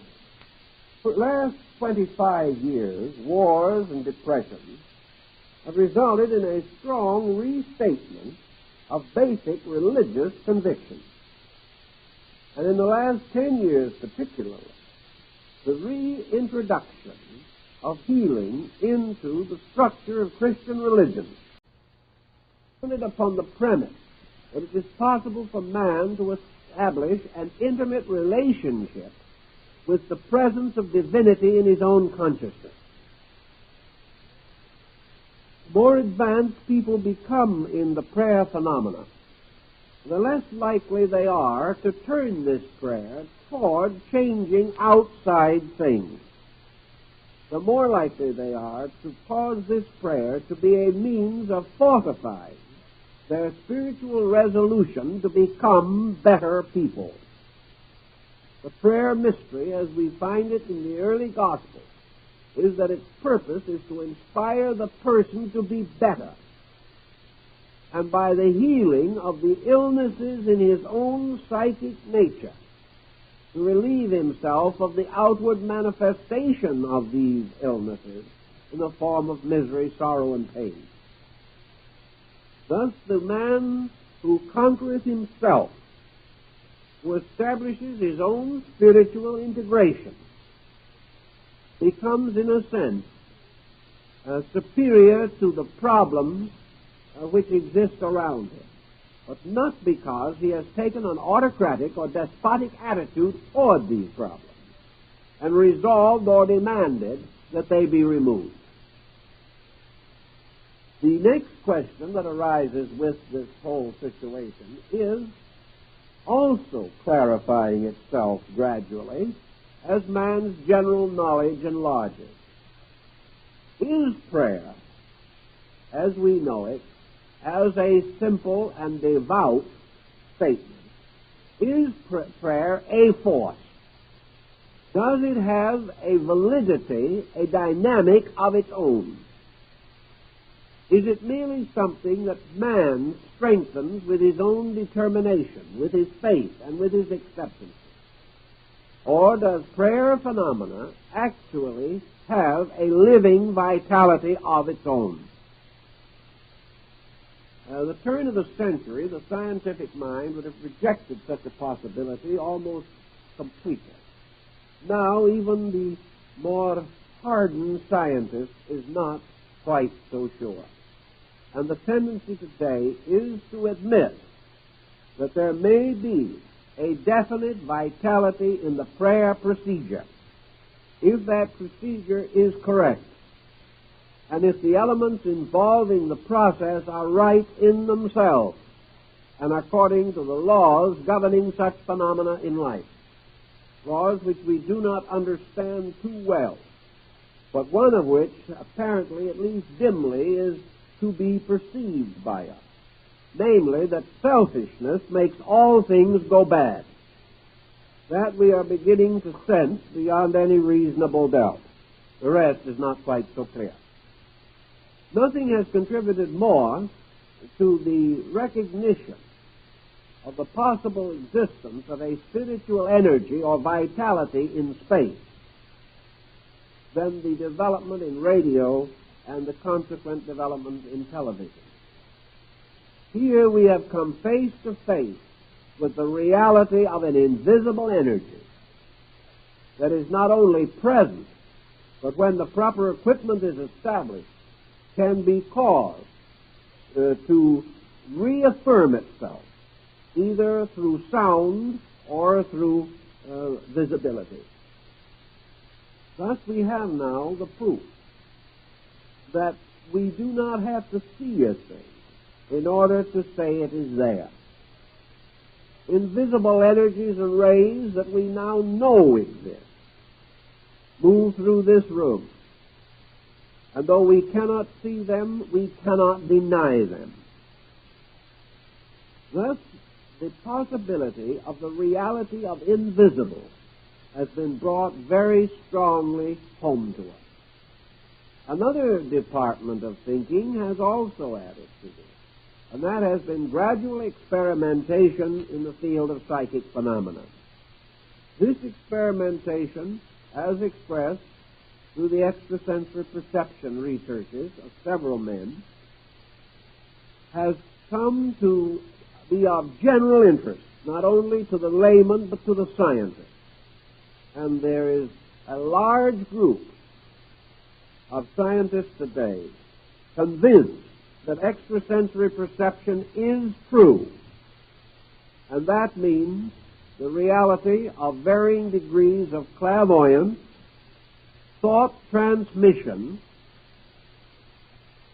the last 25 years, wars and depressions have resulted in a strong restatement of basic religious convictions. And in the last 10 years particularly, the reintroduction of healing into the structure of Christian religion, founded upon the premise that it is possible for man to establish an intimate relationship with the presence of divinity in his own consciousness. The more advanced people become in the prayer phenomena, the less likely they are to turn this prayer toward changing outside things. The more likely they are to cause this prayer to be a means of fortifying their spiritual resolution to become better people. The prayer mystery, as we find it in the early Gospels, is that its purpose is to inspire the person to be better, and by the healing of the illnesses in his own psychic nature, to relieve himself of the outward manifestation of these illnesses in the form of misery, sorrow, and pain. Thus, the man who conquereth himself, who establishes his own spiritual integration, becomes, in a sense, superior to the problems which exist around him, but not because he has taken an autocratic or despotic attitude toward these problems and resolved or demanded that they be removed. The next question that arises with this whole situation is also clarifying itself gradually as man's general knowledge enlarges. Is prayer, as we know it, as a simple and devout statement, is prayer a force? Does it have a validity, a dynamic of its own? Is it merely something that man strengthens with his own determination, with his faith, and with his acceptance? Or does prayer phenomena actually have a living vitality of its own? At the turn of the century, the scientific mind would have rejected such a possibility almost completely. Now, even the more hardened scientist is not quite so sure. And the tendency today is to admit that there may be a definite vitality in the prayer procedure, if that procedure is correct, and if the elements involving the process are right in themselves and according to the laws governing such phenomena in life, laws which we do not understand too well, but one of which, apparently, at least dimly, is to be perceived by us. Namely, that selfishness makes all things go bad. That we are beginning to sense beyond any reasonable doubt. The rest is not quite so clear. Nothing has contributed more to the recognition of the possible existence of a spiritual energy or vitality in space than the development in radio and the consequent development in television. Here we have come face to face with the reality of an invisible energy that is not only present, but when the proper equipment is established, can be caused to reaffirm itself, either through sound or through visibility. Thus we have now the proof that we do not have to see a thing in order to say it is there. Invisible energies and rays that we now know exist move through this room. And though we cannot see them, we cannot deny them. Thus, the possibility of the reality of invisible has been brought very strongly home to us. Another department of thinking has also added to this, and that has been gradual experimentation in the field of psychic phenomena. This experimentation, as expressed through the extrasensory perception researches of several men, has come to be of general interest, not only to the layman, but to the scientist. And there is a large group of scientists today convinced that extrasensory perception is true. And that means the reality of varying degrees of clairvoyance, thought transmission,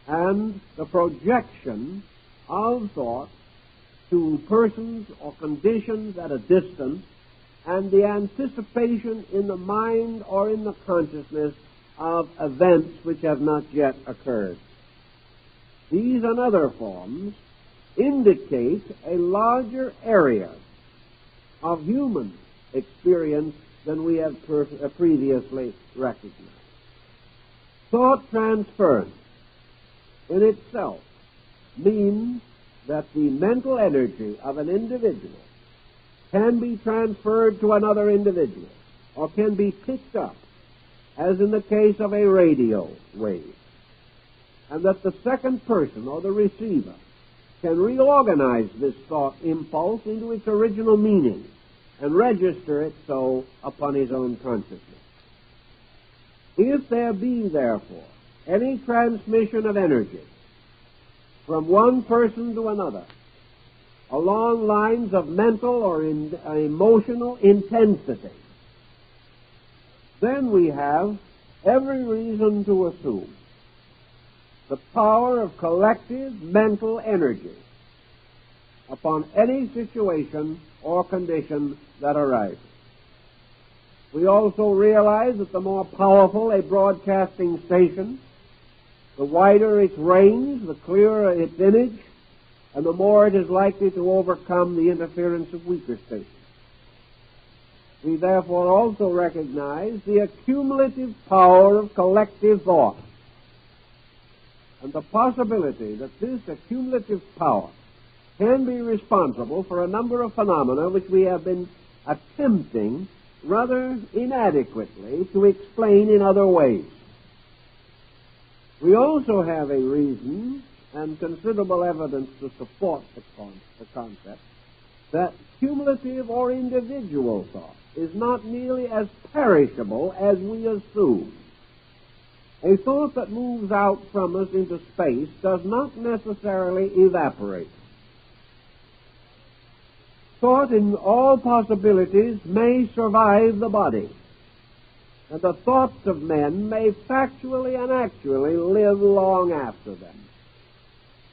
and the projection of thought to persons or conditions at a distance, and the anticipation in the mind or in the consciousness of events which have not yet occurred. These and other forms indicate a larger area of human experience than we have previously recognized. Thought transference in itself means that the mental energy of an individual can be transferred to another individual, or can be picked up, as in the case of a radio wave, and that the second person, or the receiver, can reorganize this thought impulse into its original meaning and register it so upon his own consciousness. If there be, therefore, any transmission of energy from one person to another along lines of mental or emotional intensity, then we have every reason to assume the power of collective mental energy upon any situation or condition that arises. We also realize that the more powerful a broadcasting station, the wider its range, the clearer its image, and the more it is likely to overcome the interference of weaker stations. We therefore also recognize the accumulative power of collective thought, and the possibility that this accumulative power can be responsible for a number of phenomena which we have been attempting rather inadequately to explain in other ways. We also have a reason and considerable evidence to support the concept that cumulative or individual thought is not nearly as perishable as we assume. A thought that moves out from us into space does not necessarily evaporate. Thought in all possibilities may survive the body, and the thoughts of men may factually and actually live long after them,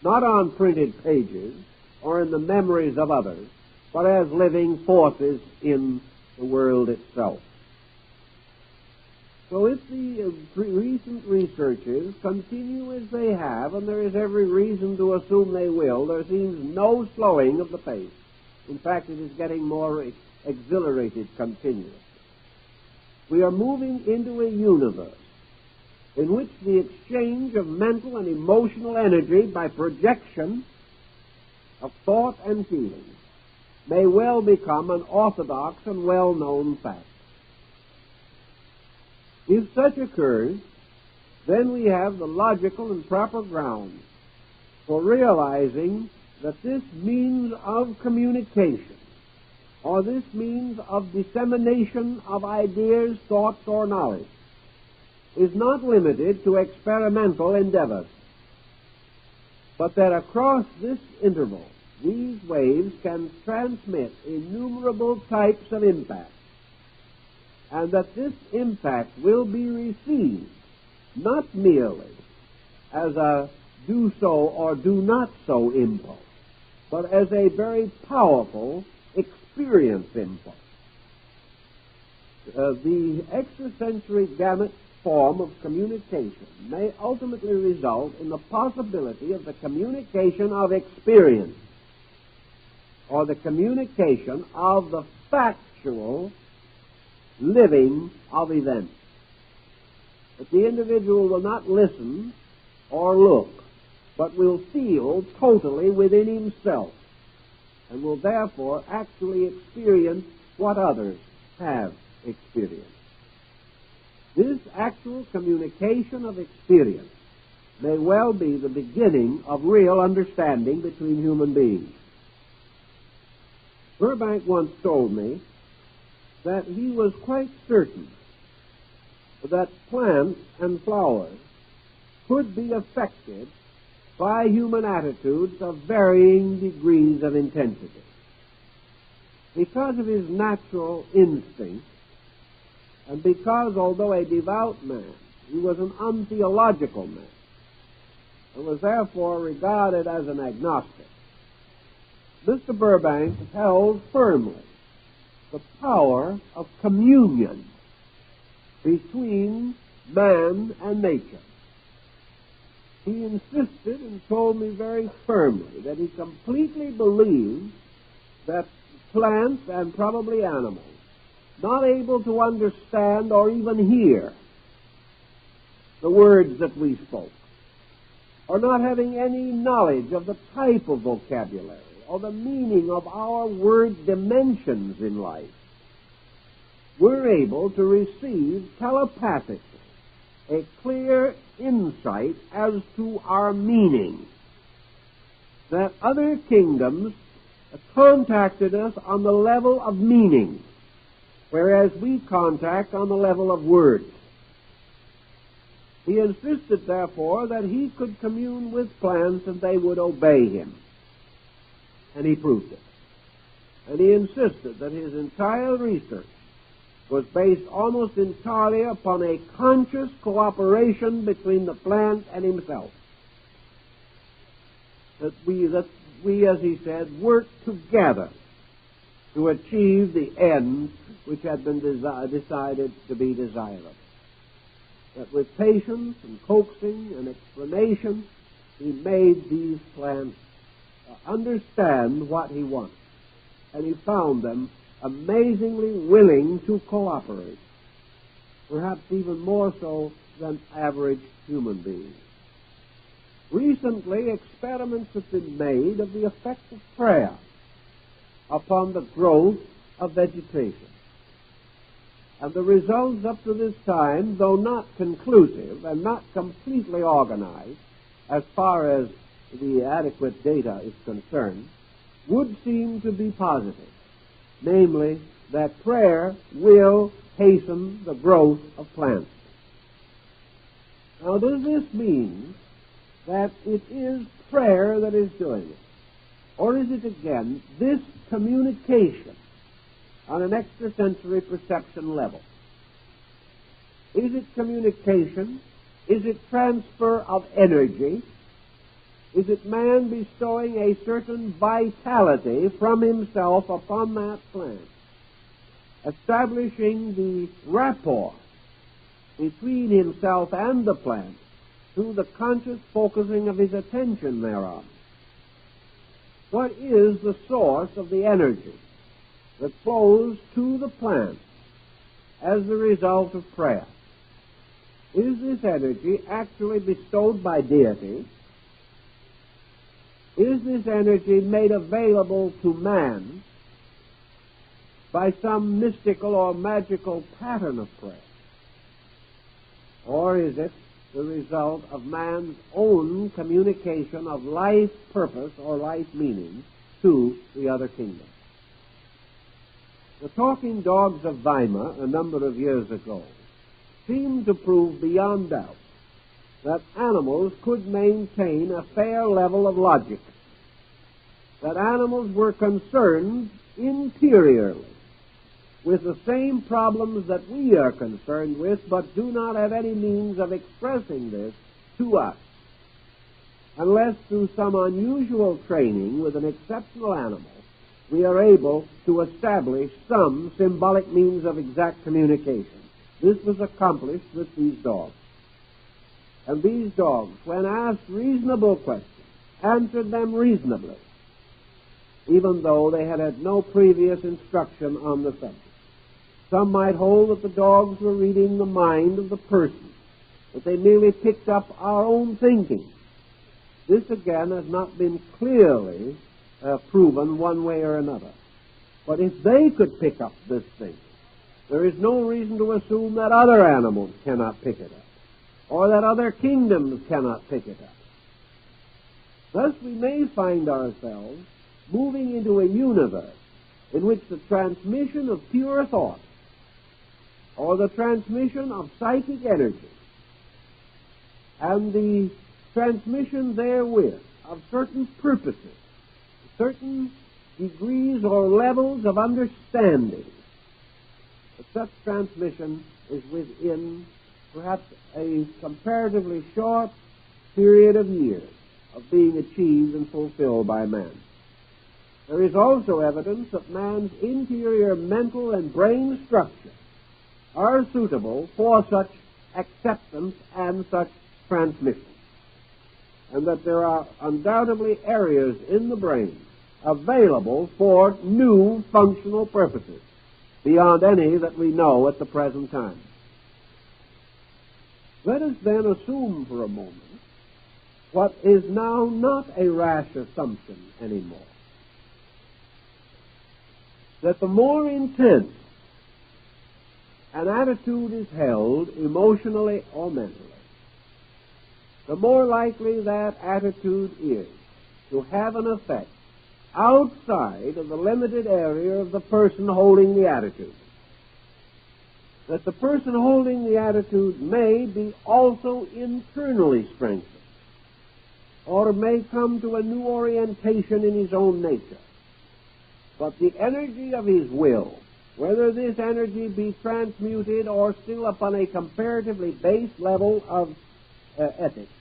not on printed pages or in the memories of others, but as living forces in the world itself. So if the recent researches continue as they have, and there is every reason to assume they will, there seems no slowing of the pace. In fact, it is getting more exhilarated continuously. We are moving into a universe in which the exchange of mental and emotional energy by projection of thought and feeling may well become an orthodox and well-known fact. If such occurs, then we have the logical and proper grounds for realizing that this means of communication, or this means of dissemination of ideas, thoughts, or knowledge, is not limited to experimental endeavors, but that across this interval, these waves can transmit innumerable types of impact, and that this impact will be received not merely as a do so or do not so impulse, but as a very powerful experience impulse. The extrasensory gamut form of communication may ultimately result in the possibility of the communication of experience, or the communication of the factual living of events. But the individual will not listen or look, but will feel totally within himself, and will therefore actually experience what others have experienced. This actual communication of experience may well be the beginning of real understanding between human beings. Burbank once told me that he was quite certain that plants and flowers could be affected by human attitudes of varying degrees of intensity. Because of his natural instinct, and because, although a devout man, he was an untheological man, and was therefore regarded as an agnostic, Mr. Burbank held firmly the power of communion between man and nature. He insisted and told me very firmly that he completely believed that plants and probably animals, not able to understand or even hear the words that we spoke, or not having any knowledge of the type of vocabulary or the meaning of our word dimensions in life, we're able to receive telepathically a clear insight as to our meaning, that other kingdoms contacted us on the level of meaning, whereas we contact on the level of words. He insisted, therefore, that he could commune with plants and they would obey him. And he proved it. And he insisted that his entire research was based almost entirely upon a conscious cooperation between the plant and himself. That we, as he said, work together to achieve the end which had been decided to be desirable. That with patience and coaxing and explanation, he made these plants understand what he wanted. And he found them amazingly willing to cooperate, perhaps even more so than average human beings. Recently, experiments have been made of the effect of prayer upon the growth of vegetation. And the results up to this time, though not conclusive and not completely organized as far as the adequate data is concerned, would seem to be positive. Namely, that prayer will hasten the growth of plants. Now, does this mean that it is prayer that is doing it? Or is it, again, this communication on an extrasensory perception level? Is it communication? Is it transfer of energy? Is it man bestowing a certain vitality from himself upon that plant, establishing the rapport between himself and the plant through the conscious focusing of his attention thereon? What is the source of the energy that flows to the plant as the result of prayer? Is this energy actually bestowed by deity? Is this energy made available to man by some mystical or magical pattern of prayer? Or is it the result of man's own communication of life purpose or life meaning to the other kingdom? The talking dogs of Weimar a number of years ago seemed to prove beyond doubt that animals could maintain a fair level of logic, that animals were concerned interiorly with the same problems that we are concerned with, but do not have any means of expressing this to us, unless through some unusual training with an exceptional animal we are able to establish some symbolic means of exact communication. This was accomplished with these dogs. And these dogs, when asked reasonable questions, answered them reasonably, even though they had had no previous instruction on the subject. Some might hold that the dogs were reading the mind of the person, that they merely picked up our own thinking. This, again, has not been clearly proven one way or another. But if they could pick up this thing, there is no reason to assume that other animals cannot pick it up, or that other kingdoms cannot pick it up. Thus we may find ourselves moving into a universe in which the transmission of pure thought, or the transmission of psychic energy, and the transmission therewith of certain purposes, certain degrees or levels of understanding, that such transmission is within perhaps a comparatively short period of years of being achieved and fulfilled by man. There is also evidence that man's interior mental and brain structure are suitable for such acceptance and such transmission, and that there are undoubtedly areas in the brain available for new functional purposes beyond any that we know at the present time. Let us then assume for a moment what is now not a rash assumption anymore, that the more intense an attitude is held emotionally or mentally, the more likely that attitude is to have an effect outside of the limited area of the person holding the attitude. That the person holding the attitude may be also internally strengthened, or may come to a new orientation in his own nature. But the energy of his will, whether this energy be transmuted or still upon a comparatively base level of ethics,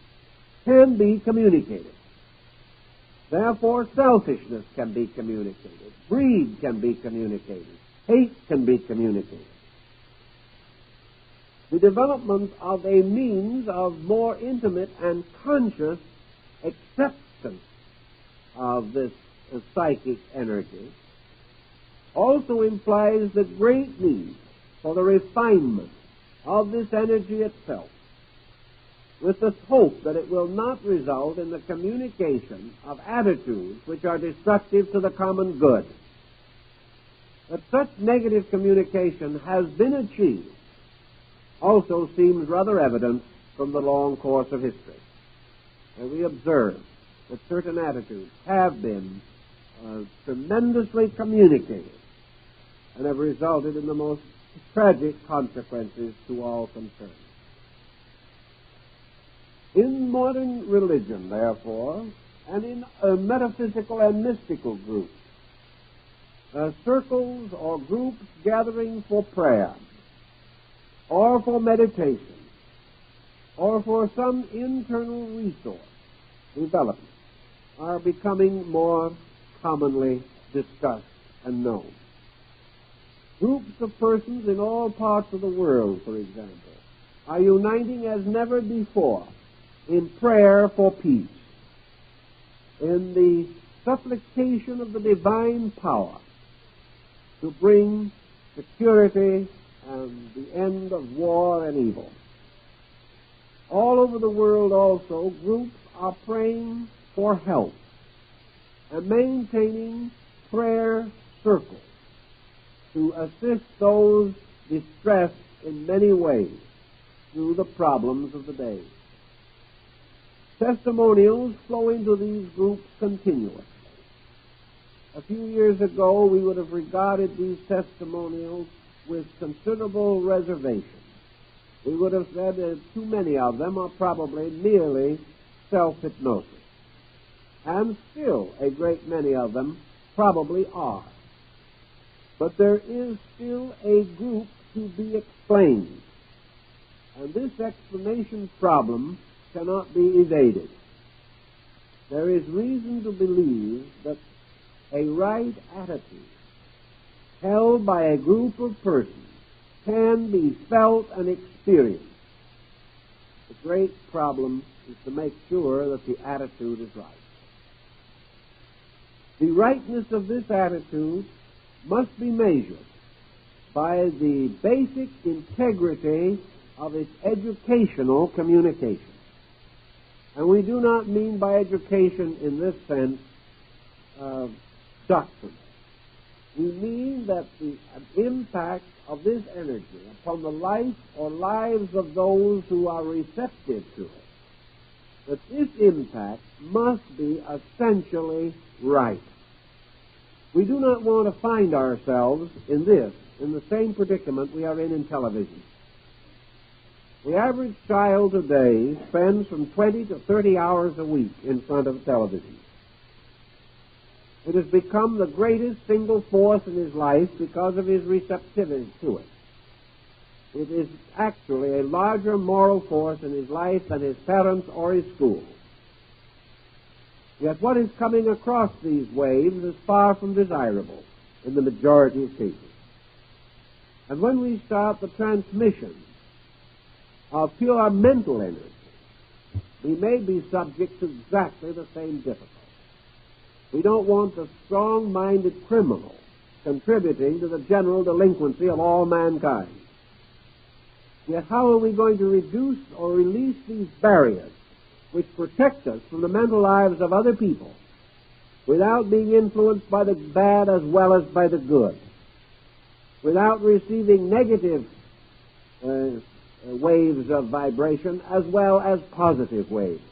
can be communicated. Therefore, selfishness can be communicated, greed can be communicated, hate can be communicated. The development of a means of more intimate and conscious acceptance of this psychic energy also implies the great need for the refinement of this energy itself, with the hope that it will not result in the communication of attitudes which are destructive to the common good. That such negative communication has been achieved also seems rather evident from the long course of history. And we observe that certain attitudes have been tremendously communicated and have resulted in the most tragic consequences to all concerned. In modern religion, therefore, and in metaphysical and mystical groups, circles or groups gathering for prayer, or for meditation, or for some internal resource development, are becoming more commonly discussed and known. Groups of persons in all parts of the world, for example, are uniting as never before in prayer for peace, in the supplication of the divine power to bring security and the end of war and evil. All over the world also, groups are praying for help and maintaining prayer circles to assist those distressed in many ways through the problems of the day. Testimonials flow into these groups continuously. A few years ago, we would have regarded these testimonials with considerable reservation. We would have said that too many of them are probably merely self-hypnosis. And still, a great many of them probably are. But there is still a group to be explained. And this explanation problem cannot be evaded. There is reason to believe that a right attitude held by a group of persons can be felt and experienced. The great problem is to make sure that the attitude is right. The rightness of this attitude must be measured by the basic integrity of its educational communication. And we do not mean by education in this sense doctrine. We mean that the impact of this energy upon the life or lives of those who are receptive to it, that this impact must be essentially right. We do not want to find ourselves in the same predicament we are in television. The average child today spends from 20 to 30 hours a week in front of television. It has become the greatest single force in his life because of his receptivity to it. It is actually a larger moral force in his life than his parents or his school. Yet what is coming across these waves is far from desirable in the majority of cases. And when we start the transmission of pure mental energy, we may be subject to exactly the same difficulty. We don't want the strong-minded criminal contributing to the general delinquency of all mankind. Yet how are we going to reduce or release these barriers which protect us from the mental lives of other people without being influenced by the bad as well as by the good, without receiving negative waves of vibration as well as positive waves?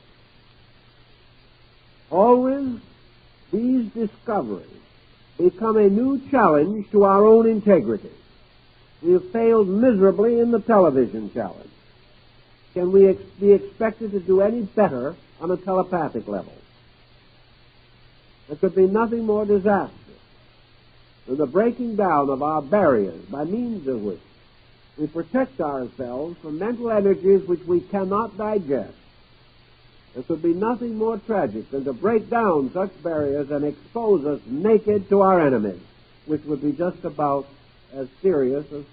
Always these discoveries become a new challenge to our own integrity. We have failed miserably in the television challenge. Can we be expected to do any better on a telepathic level? There could be nothing more disastrous than the breaking down of our barriers by means of which we protect ourselves from mental energies which we cannot digest. There could be nothing more tragic than to break down such barriers and expose us naked to our enemies, which would be just about as serious as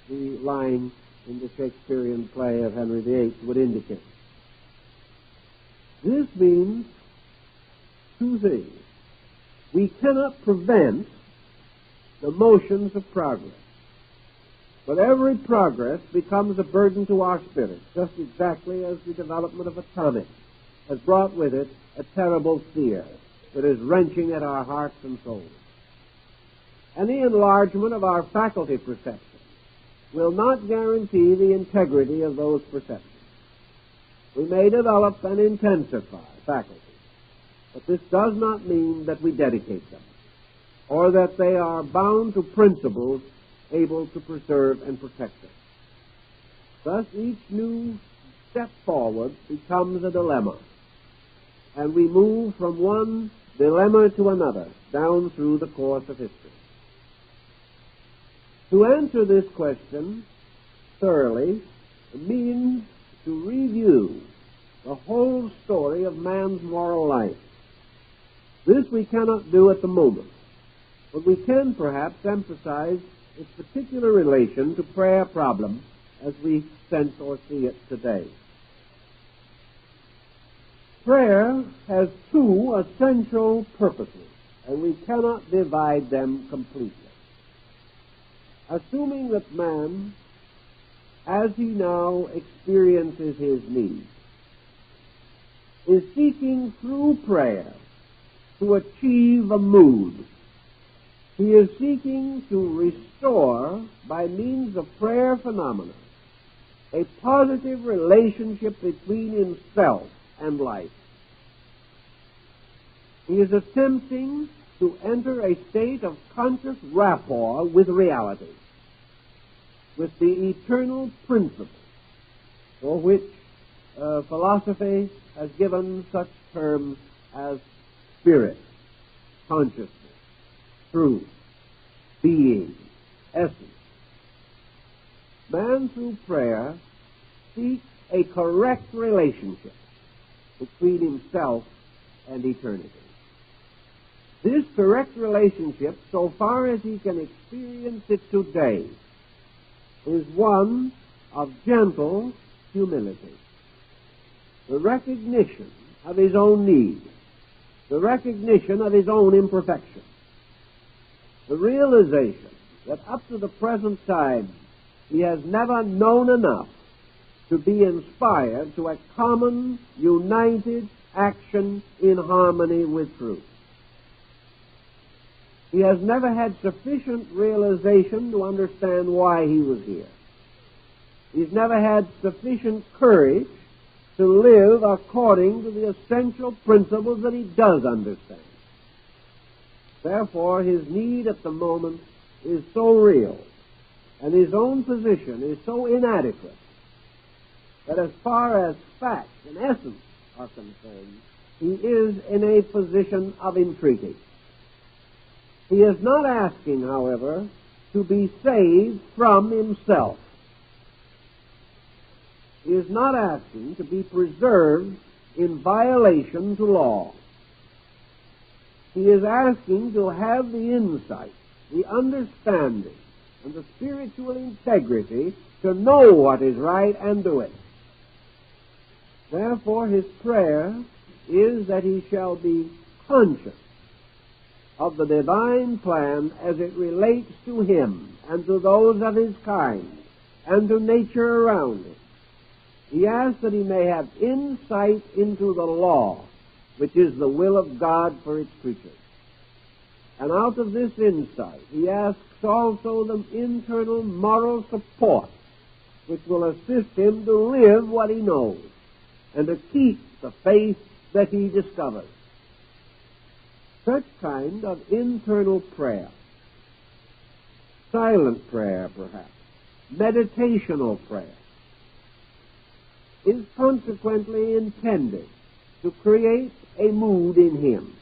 the line in the Shakespearean play of Henry VIII would indicate. This means two things. We cannot prevent the motions of progress, but every progress becomes a burden to our spirit, just exactly as the development of atomics has brought with it a terrible fear that is wrenching at our hearts and souls. Any enlargement of our faculty perception will not guarantee the integrity of those perceptions. We may develop and intensify faculties, but this does not mean that we dedicate them. or that they are bound to principles able to preserve and protect us. Thus, each new step forward becomes a dilemma, and we move from one dilemma to another down through the course of history. To answer this question thoroughly means to review the whole story of man's moral life. This we cannot do at the moment, but we can perhaps emphasize its particular relation to prayer problem as we sense or see it today. Prayer has two essential purposes, and we cannot divide them completely. Assuming that man, as he now experiences his need, is seeking through prayer to achieve a mood. He is seeking to restore, by means of prayer phenomena, a positive relationship between himself and life. He is attempting to enter a state of conscious rapport with reality, with the eternal principle for which philosophy has given such terms as spirit, consciousness, truth, being, essence. Man, through prayer, seeks a correct relationship between himself and eternity. This correct relationship, so far as he can experience it today, is one of gentle humility. The recognition of his own need, the recognition of his own imperfection, the realization that up to the present time he has never known enough to be inspired to a common, united action in harmony with truth. He has never had sufficient realization to understand why he was here. He's never had sufficient courage to live according to the essential principles that he does understand. Therefore, his need at the moment is so real, and his own position is so inadequate, that as far as facts and essence are concerned, he is in a position of entreaty. He is not asking, however, to be saved from himself. He is not asking to be preserved in violation to law. He is asking to have the insight, the understanding, and the spiritual integrity to know what is right and do it. Therefore, his prayer is that he shall be conscious of the divine plan as it relates to him and to those of his kind and to nature around him. He asks that he may have insight into the law, which is the will of God for its creatures. And out of this insight, he asks also the internal moral support which will assist him to live what he knows and to keep the faith that he discovers. Such kind of internal prayer, silent prayer perhaps, meditational prayer, is consequently intended to create a mood in him,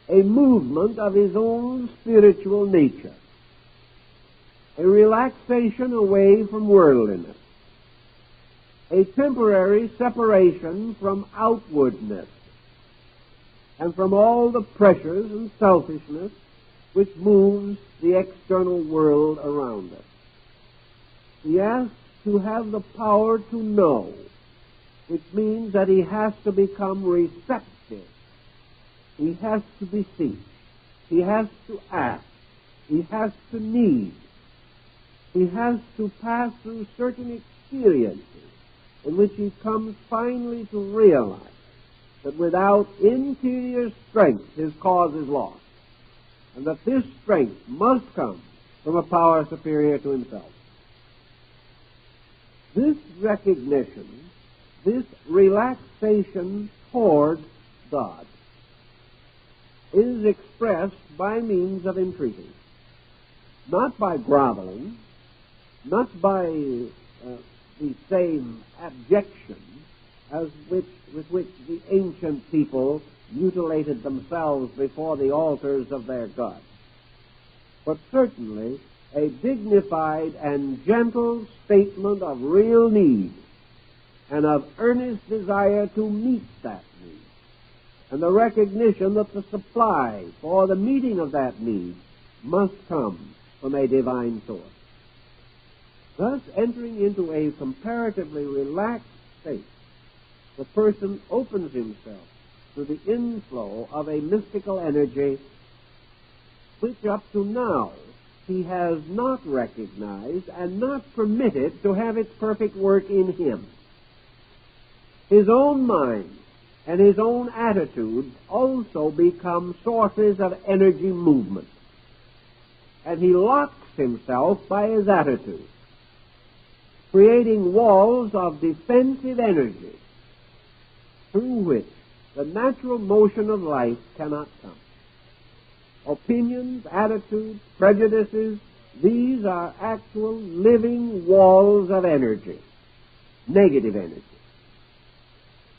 a movement of his own spiritual nature, a relaxation away from worldliness, a temporary separation from outwardness, and from all the pressures and selfishness which moves the external world around us. He asks to have the power to know, which means that he has to become receptive. He has to beseech. He has to ask. He has to need. He has to pass through certain experiences in which he comes finally to realize that without interior strength his cause is lost, and that this strength must come from a power superior to himself. This recognition, this relaxation toward God, is expressed by means of entreaty, not by groveling, not by the same abjection with which the ancient people mutilated themselves before the altars of their gods, but certainly a dignified and gentle statement of real need and of earnest desire to meet that need, and the recognition that the supply for the meeting of that need must come from a divine source. Thus, entering into a comparatively relaxed state, the person opens himself to the inflow of a mystical energy which up to now he has not recognized and not permitted to have its perfect work in him. His own mind and his own attitudes also become sources of energy movement, and he locks himself by his attitude, creating walls of defensive energy through which the natural motion of life cannot come. Opinions, attitudes, prejudices, these are actual living walls of energy, negative energy.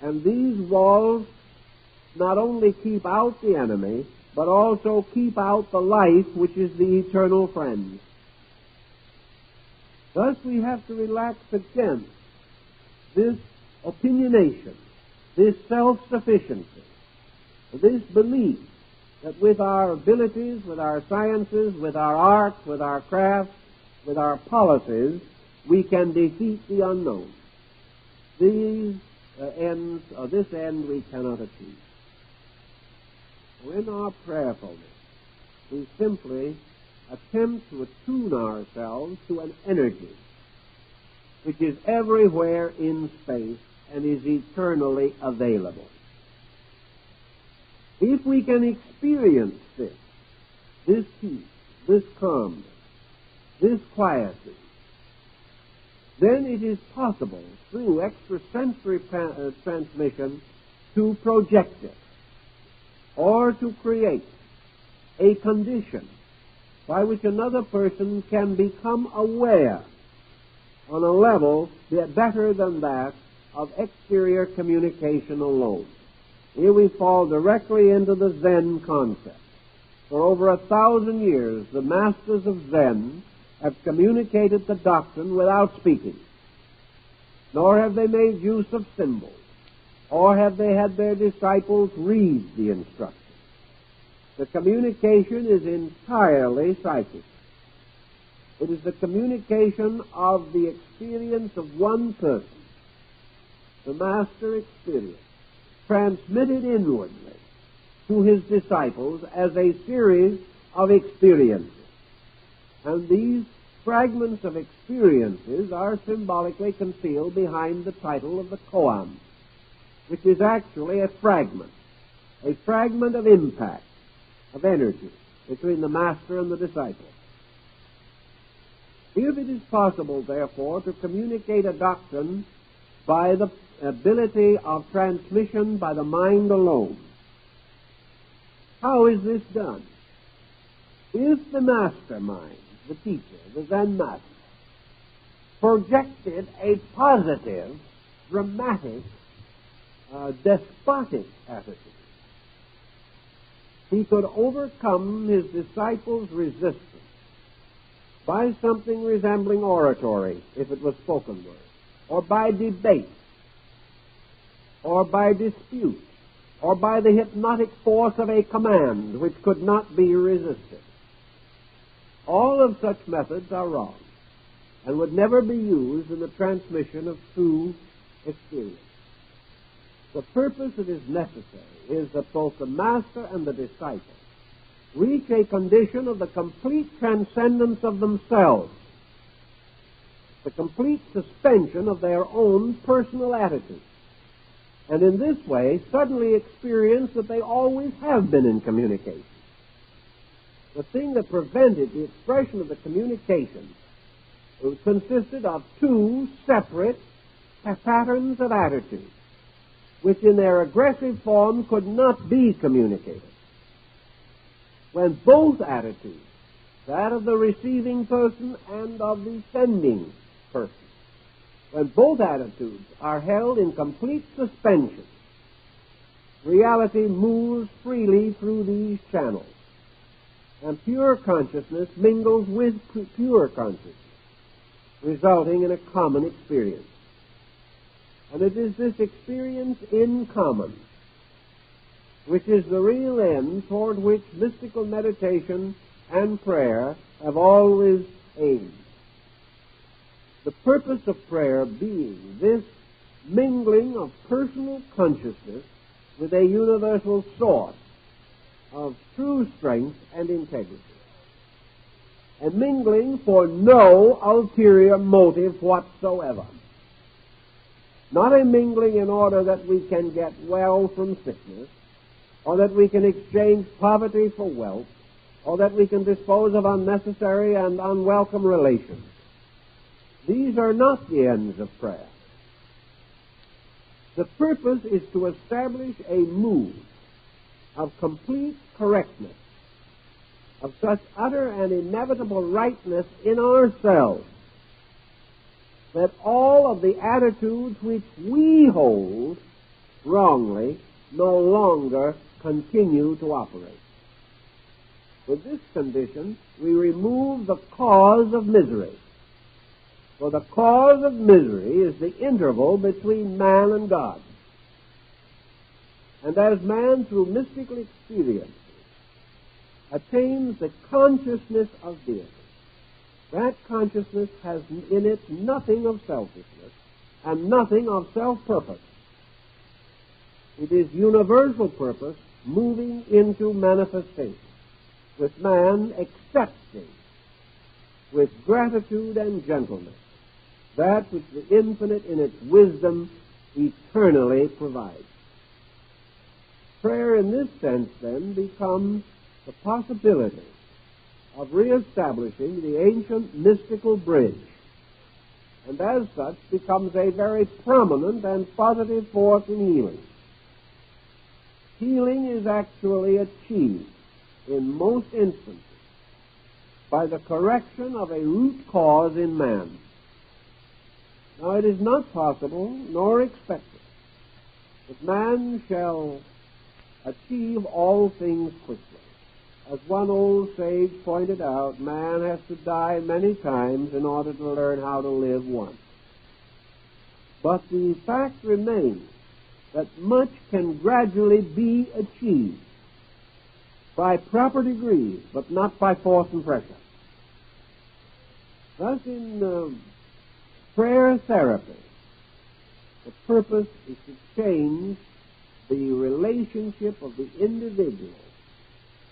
And these walls not only keep out the enemy, but also keep out the life which is the eternal friend. Thus we have to relax against this opinionation, this self-sufficiency, this belief that with our abilities, with our sciences, with our arts, with our crafts, with our policies, we can defeat the unknown. This end we cannot achieve. So in our prayerfulness, we simply attempt to attune ourselves to an energy which is everywhere in space and is eternally available. If we can experience this peace, this calmness, this quietude, then it is possible through extrasensory transmission to project it or to create a condition by which another person can become aware on a level better than that of exterior communication alone. Here we fall directly into the Zen concept. For over 1,000 years, the masters of Zen have communicated the doctrine without speaking, nor have they made use of symbols, or have they had their disciples read the instructions. The communication is entirely psychic. It is the communication of the experience of one person, the master experience, transmitted inwardly to his disciples as a series of experiences. And these fragments of experiences are symbolically concealed behind the title of the koan, which is actually a fragment of impact, of energy between the master and the disciple. If it is possible, therefore, to communicate a doctrine by the ability of transmission by the mind alone, how is this done? If the mastermind, the teacher, the Zen master, projected a positive, dramatic, despotic attitude, he could overcome his disciples' resistance by something resembling oratory, if it was spoken word, or by debate, or by dispute, or by the hypnotic force of a command which could not be resisted. All of such methods are wrong and would never be used in the transmission of true experience. The purpose that is necessary is that both the master and the disciple reach a condition of the complete transcendence of themselves, the complete suspension of their own personal attitude, and in this way suddenly experience that they always have been in communication. The thing that prevented the expression of the communication consisted of two separate patterns of attitude, which in their aggressive form could not be communicated. when both attitudes, that of the receiving person and of the sending person, when both attitudes are held in complete suspension, reality moves freely through these channels, and pure consciousness mingles with pure consciousness, resulting in a common experience. And it is this experience in common which is the real end toward which mystical meditation and prayer have always aimed. The purpose of prayer being this mingling of personal consciousness with a universal source of true strength and integrity. A mingling for no ulterior motive whatsoever. Not a mingling in order that we can get well from sickness, or that we can exchange poverty for wealth, or that we can dispose of unnecessary and unwelcome relations. These are not the ends of prayer. The purpose is to establish a mood of complete correctness, of such utter and inevitable rightness in ourselves, that all of the attitudes which we hold wrongly no longer continue to operate. With this condition, we remove the cause of misery. For the cause of misery is the interval between man and God. And as man, through mystical experiences, attains the consciousness of deity, that consciousness has in it nothing of selfishness and nothing of self-purpose. It is universal purpose moving into manifestation, with man accepting with gratitude and gentleness that which the infinite in its wisdom eternally provides. Prayer in this sense, then, becomes the possibility of reestablishing the ancient mystical bridge, and as such becomes a very prominent and positive force in healing. Healing is actually achieved in most instances by the correction of a root cause in man. Now, it is not possible nor expected that man shall achieve all things quickly. As one old sage pointed out, man has to die many times in order to learn how to live once. But the fact remains that much can gradually be achieved by proper degrees, but not by force and pressure. Thus, in prayer therapy, the purpose is to change the relationship of the individual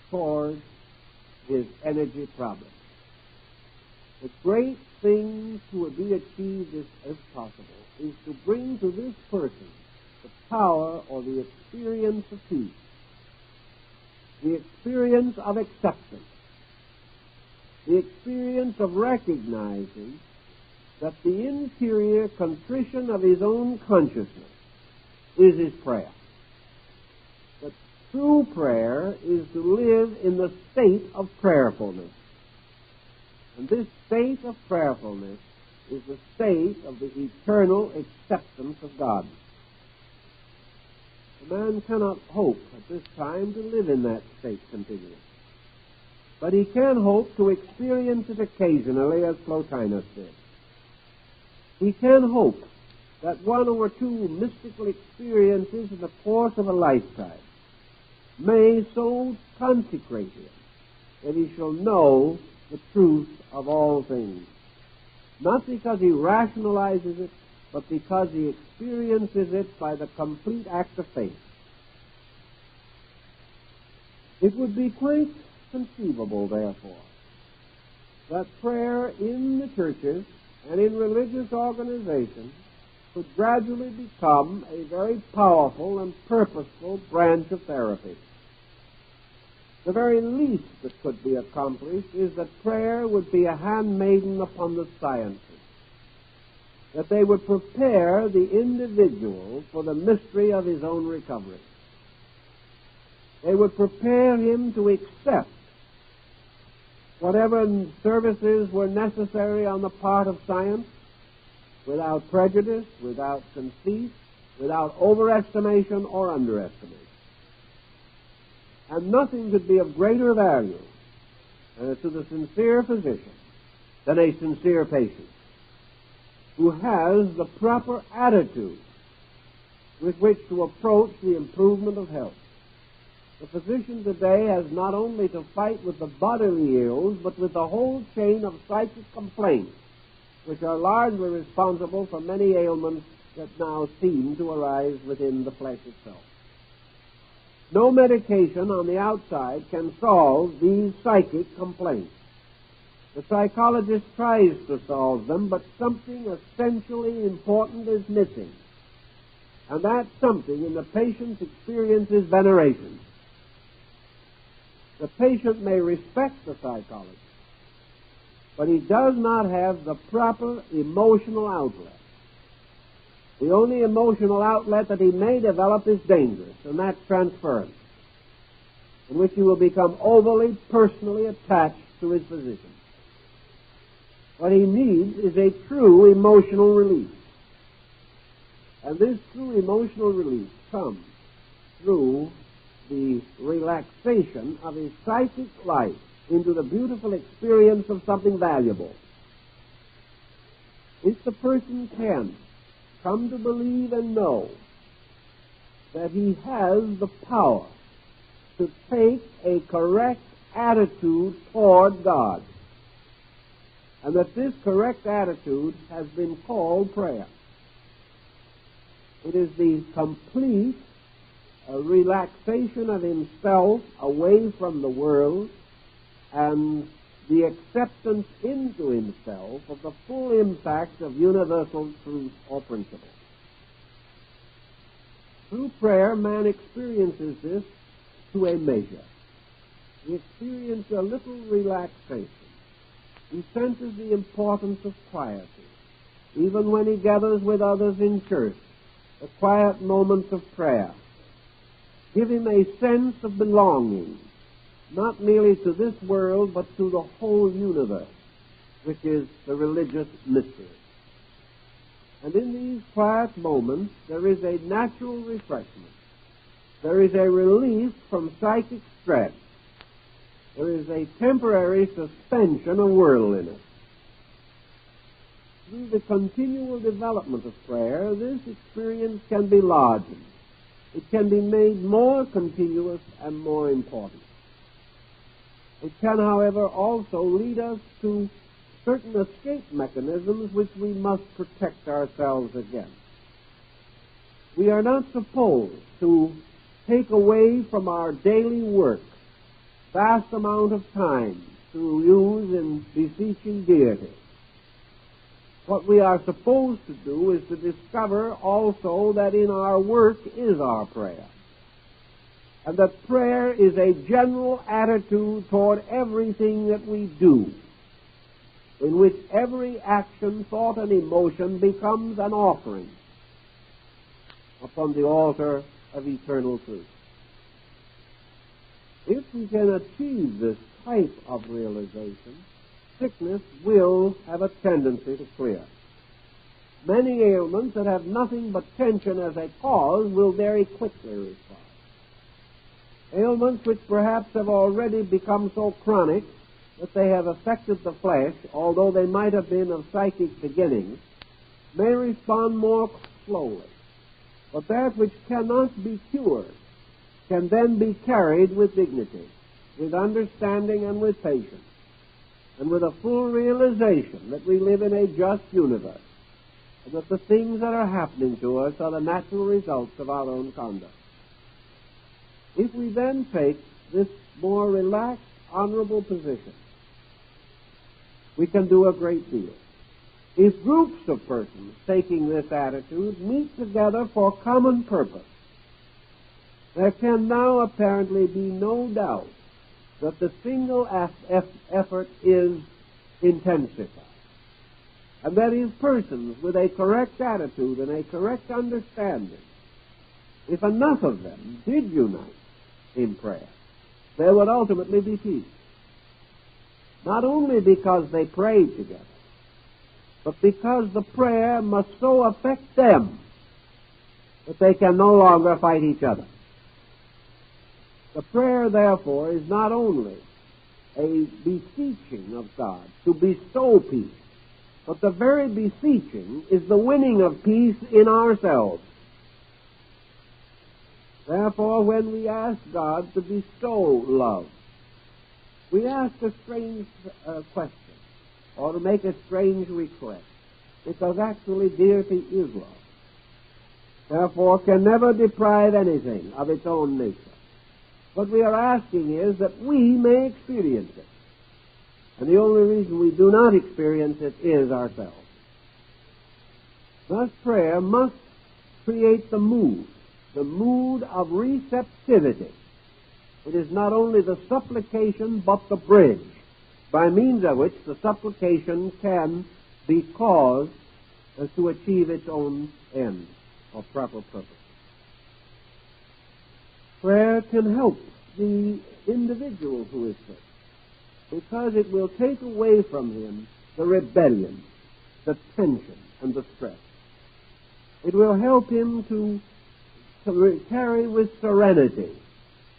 toward his energy problem. The great thing to be achieved, if possible, is to bring to this person the power or the experience of peace, the experience of acceptance, the experience of recognizing that the interior contrition of his own consciousness is his prayer. That true prayer is to live in the state of prayerfulness. And this state of prayerfulness is the state of the eternal acceptance of God. A man cannot hope at this time to live in that state continually. But he can hope to experience it occasionally, as Plotinus did. He can hope that one or two mystical experiences in the course of a lifetime may so consecrate him that he shall know the truth of all things. Not because he rationalizes it, but because he experiences it by the complete act of faith. It would be quite conceivable, therefore, that prayer in the churches and in religious organizations could gradually become a very powerful and purposeful branch of therapy. The very least that could be accomplished is that prayer would be a handmaiden upon the sciences, that they would prepare the individual for the mystery of his own recovery. They would prepare him to accept whatever services were necessary on the part of science, without prejudice, without conceit, without overestimation or underestimation. And nothing could be of greater value to the sincere physician than a sincere patient who has the proper attitude with which to approach the improvement of health. The physician today has not only to fight with the bodily ills, but with the whole chain of psychic complaints, which are largely responsible for many ailments that now seem to arise within the flesh itself. No medication on the outside can solve these psychic complaints. The psychologist tries to solve them, but something essentially important is missing. And that something in the patient's experience is veneration. The patient may respect the psychologist, but he does not have the proper emotional outlet. The only emotional outlet that he may develop is dangerous, and that's transference, in which he will become overly personally attached to his physician. What he needs is a true emotional release. And this true emotional release comes through the relaxation of his psychic life into the beautiful experience of something valuable. If the person can come to believe and know that he has the power to take a correct attitude toward God, and that this correct attitude has been called prayer. It is the complete relaxation of himself away from the world and the acceptance into himself of the full impact of universal truth or principle. Through prayer, man experiences this to a measure. He experiences a little relaxation. He senses the importance of piety. Even when he gathers with others in church, the quiet moments of prayer give him a sense of belonging, not merely to this world, but to the whole universe, which is the religious mystery. And in these quiet moments, there is a natural refreshment. There is a release from psychic stress. There is a temporary suspension of worldliness. Through the continual development of prayer, this experience can be largened. It can be made more continuous and more important. It can, however, also lead us to certain escape mechanisms which we must protect ourselves against. We are not supposed to take away from our daily work vast amount of time to use in beseeching deity. What we are supposed to do is to discover also that in our work is our prayer, and that prayer is a general attitude toward everything that we do, in which every action, thought, and emotion becomes an offering upon the altar of eternal truth. If we can achieve this type of realization, sickness will have a tendency to clear. Many ailments that have nothing but tension as a cause will very quickly respond. Ailments which perhaps have already become so chronic that they have affected the flesh, although they might have been of psychic beginnings, may respond more slowly. But that which cannot be cured can then be carried with dignity, with understanding and with patience, and with a full realization that we live in a just universe, and that the things that are happening to us are the natural results of our own conduct. If we then take this more relaxed, honorable position, we can do a great deal. If groups of persons taking this attitude meet together for common purpose, there can now apparently be no doubt that the single effort is intensified, and that if persons with a correct attitude and a correct understanding, if enough of them did unite in prayer, there would ultimately be peace. not only because they prayed together, but because the prayer must so affect them that they can no longer fight each other. The prayer, therefore, is not only a beseeching of God to bestow peace, but the very beseeching is the winning of peace in ourselves. Therefore, when we ask God to bestow love, we ask a strange question, or to make a strange request, because actually deity is love. Therefore, can never deprive anything of its own nature. What we are asking is that we may experience it. And the only reason we do not experience it is ourselves. Thus, prayer must create the mood of receptivity. It is not only the supplication, but the bridge, by means of which the supplication can be caused to achieve its own end or proper purpose. Prayer can help the individual who is sick, because it will take away from him the rebellion, the tension, and the stress. It will help him to carry with serenity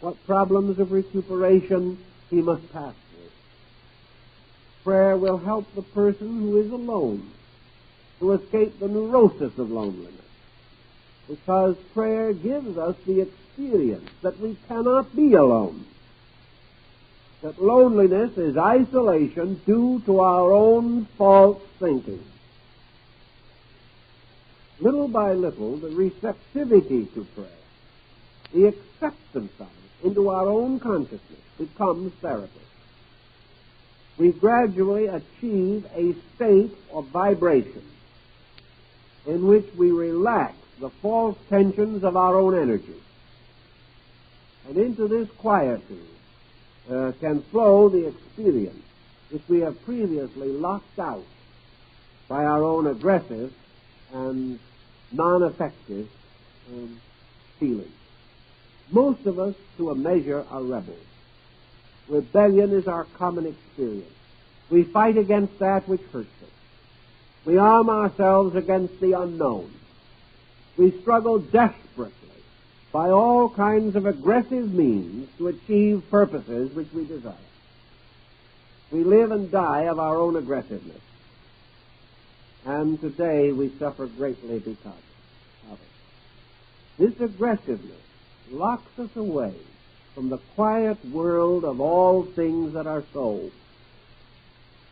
what problems of recuperation he must pass through. Prayer will help the person who is alone to escape the neurosis of loneliness, because prayer gives us the experience that we cannot be alone, that loneliness is isolation due to our own false thinking. Little by little, the receptivity to prayer, the acceptance of it into our own consciousness becomes therapy. We gradually achieve a state of vibration in which we relax the false tensions of our own energy. And into this quietude can flow the experience which we have previously locked out by our own aggressive and non-effective feelings. Most of us, to a measure, are rebels. Rebellion is our common experience. We fight against that which hurts us. We arm ourselves against the unknown. We struggle desperately by all kinds of aggressive means to achieve purposes which we desire. We live and die of our own aggressiveness. And today we suffer greatly because of it. This aggressiveness locks us away from the quiet world of all things that are so.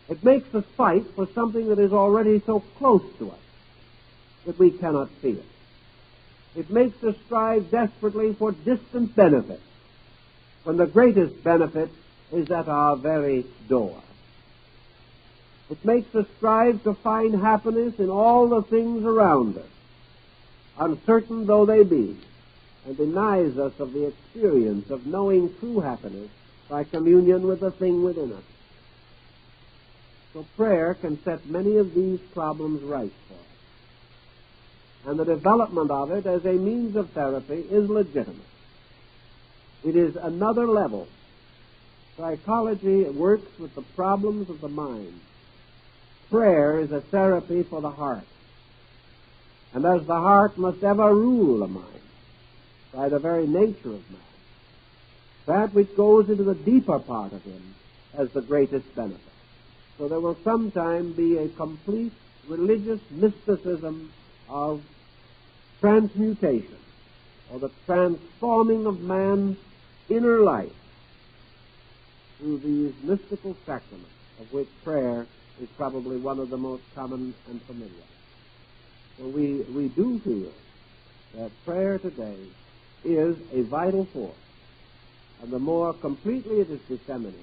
It makes us fight for something that is already so close to us that we cannot see it. It makes us strive desperately for distant benefits, when the greatest benefit is at our very door. It makes us strive to find happiness in all the things around us, uncertain though they be, and denies us of the experience of knowing true happiness by communion with the thing within us. So prayer can set many of these problems right for us. And the development of it as a means of therapy is legitimate. It is another level. Psychology works with the problems of the mind. Prayer is a therapy for the heart. And as the heart must ever rule the mind, by the very nature of man, that which goes into the deeper part of him has the greatest benefit. So there will sometime be a complete religious mysticism of transmutation, or the transforming of man's inner life through these mystical sacraments, of which prayer is probably one of the most common and familiar. So we do feel that prayer today is a vital force, and the more completely it is disseminated,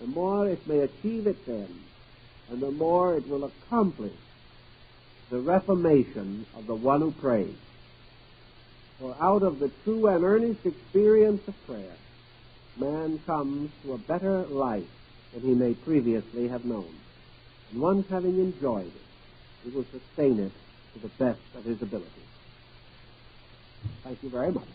the more it may achieve its end, and the more it will accomplish the reformation of the one who prays. For out of the true and earnest experience of prayer, man comes to a better life than he may previously have known. And once having enjoyed it, he will sustain it to the best of his ability. Thank you very much.